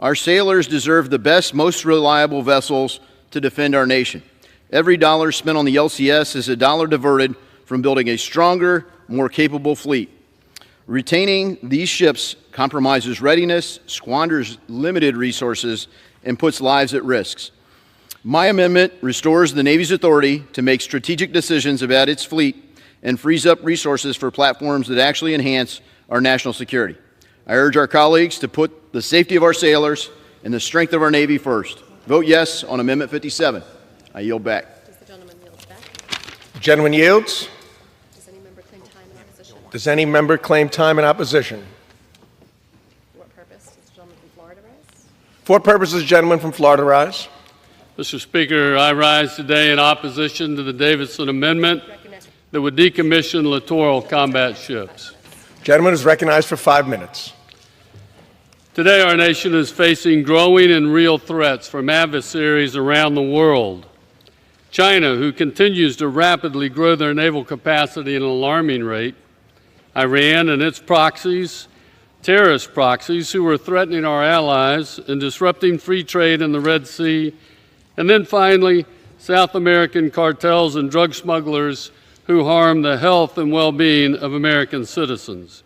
Our sailors deserve the best, most reliable vessels to defend our nation. Every dollar spent on the LCS is a dollar diverted from building a stronger, more capable fleet. Retaining these ships compromises readiness, squanders limited resources, and puts lives at risk. My amendment restores the Navy's authority to make strategic decisions about its fleet and frees up resources for platforms that actually enhance our national security. I urge our colleagues to put the safety of our sailors and the strength of our Navy first. Vote yes on Amendment 57. I yield back. Does the gentleman yield back? The gentleman yields. Does any member claim time in opposition? Does any member claim time in opposition? For what purpose does the gentleman from Florida rise? For what purpose does the gentleman from Florida rise? Mr. Speaker, I rise today in opposition to the Davidson Amendment that would decommission littoral combat ships. Gentleman is recognized for 5 minutes. Today, our nation is facing growing and real threats from adversaries around the world. China, who continues to rapidly grow their naval capacity at an alarming rate, Iran and its proxies, terrorist proxies who are threatening our allies and disrupting free trade in the Red Sea, and then finally, South American cartels and drug smugglers who harm the health and well-being of American citizens.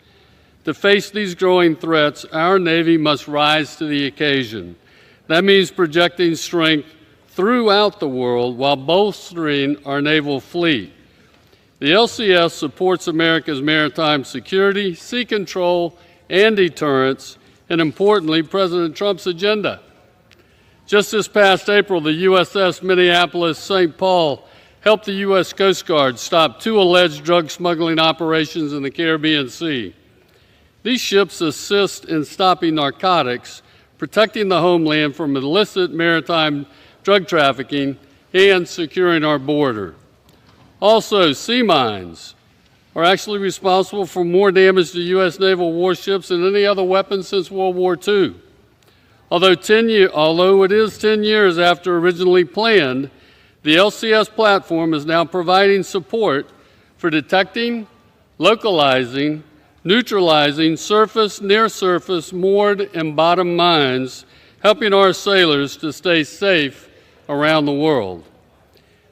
To face these growing threats, our Navy must rise to the occasion. That means projecting strength throughout the world while bolstering our naval fleet. The LCS supports America's maritime security, sea control, and deterrence, and importantly, President Trump's agenda. Just this past April, the USS Minneapolis-St. Paul helped the U.S. Coast Guard stop 2 alleged drug smuggling operations in the Caribbean Sea. These ships assist in stopping narcotics, protecting the homeland from illicit maritime drug trafficking, and securing our border. Also, sea mines are actually responsible for more damage to U.S. naval warships than any other weapon since World War II. Although it is 10 years after originally planned, the LCS platform is now providing support for detecting, localizing, neutralizing surface, near-surface, moored, and bottom mines, helping our sailors to stay safe around the world.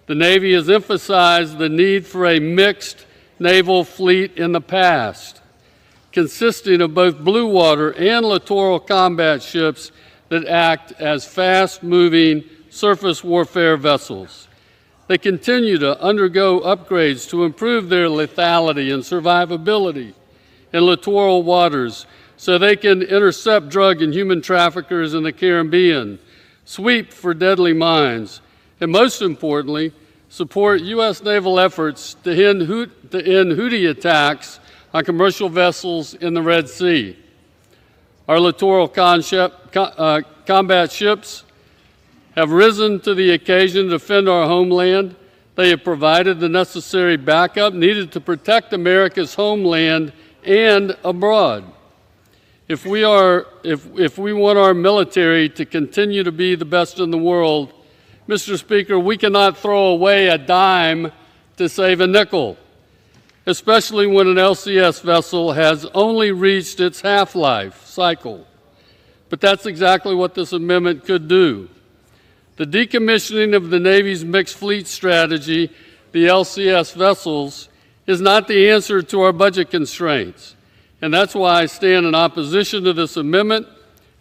The Navy has emphasized the need for a mixed naval fleet in the past, consisting of both blue water and littoral combat ships that act as fast-moving surface warfare vessels. They continue to undergo upgrades to improve their lethality and survivability in littoral waters so they can intercept drug and human traffickers in the Caribbean, sweep for deadly mines, and most importantly, support U.S. naval efforts to end Houthi attacks on commercial vessels in the Red Sea. Our littoral combat ships have risen to the occasion to defend our homeland. They have provided the necessary backup needed to protect America's homeland and abroad. If we want our military to continue to be the best in the world, Mr. Speaker, we cannot throw away a dime to save a nickel, especially when an LCS vessel has only reached its half-life cycle. But that's exactly what this amendment could do. The decommissioning of the Navy's mixed fleet strategy, the LCS vessels, is not the answer to our budget constraints. And that's why I stand in opposition to this amendment,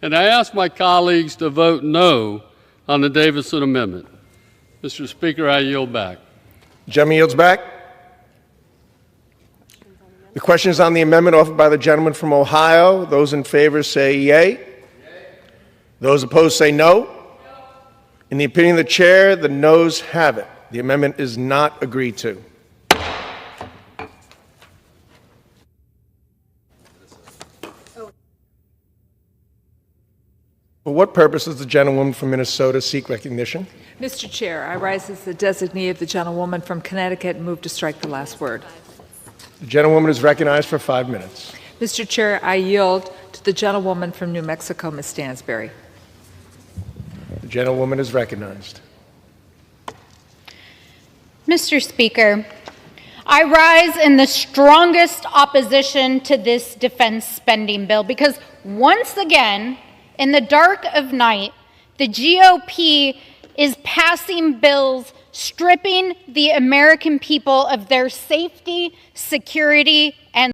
and I ask my colleagues to vote no on the Davison Amendment. Mr. Speaker, I yield back. Gentleman yields back. The question is on the amendment offered by the gentleman from Ohio. Those in favor say yea. Those opposed say no. In the opinion of the chair, the noes have it. The amendment is not agreed to. For what purpose does the gentlewoman from Minnesota seek recognition? Mr. Chair, I rise as the designee of the gentlewoman from Connecticut and move to strike the last word. The gentlewoman is recognized for 5 minutes. Mr. Chair, I yield to the gentlewoman from New Mexico, Ms. Stansberry. The gentlewoman is recognized. Mr. Speaker, I rise in the strongest opposition to this defense spending bill because once again, in the dark of night, the GOP is passing bills stripping the American people of their safety, security, and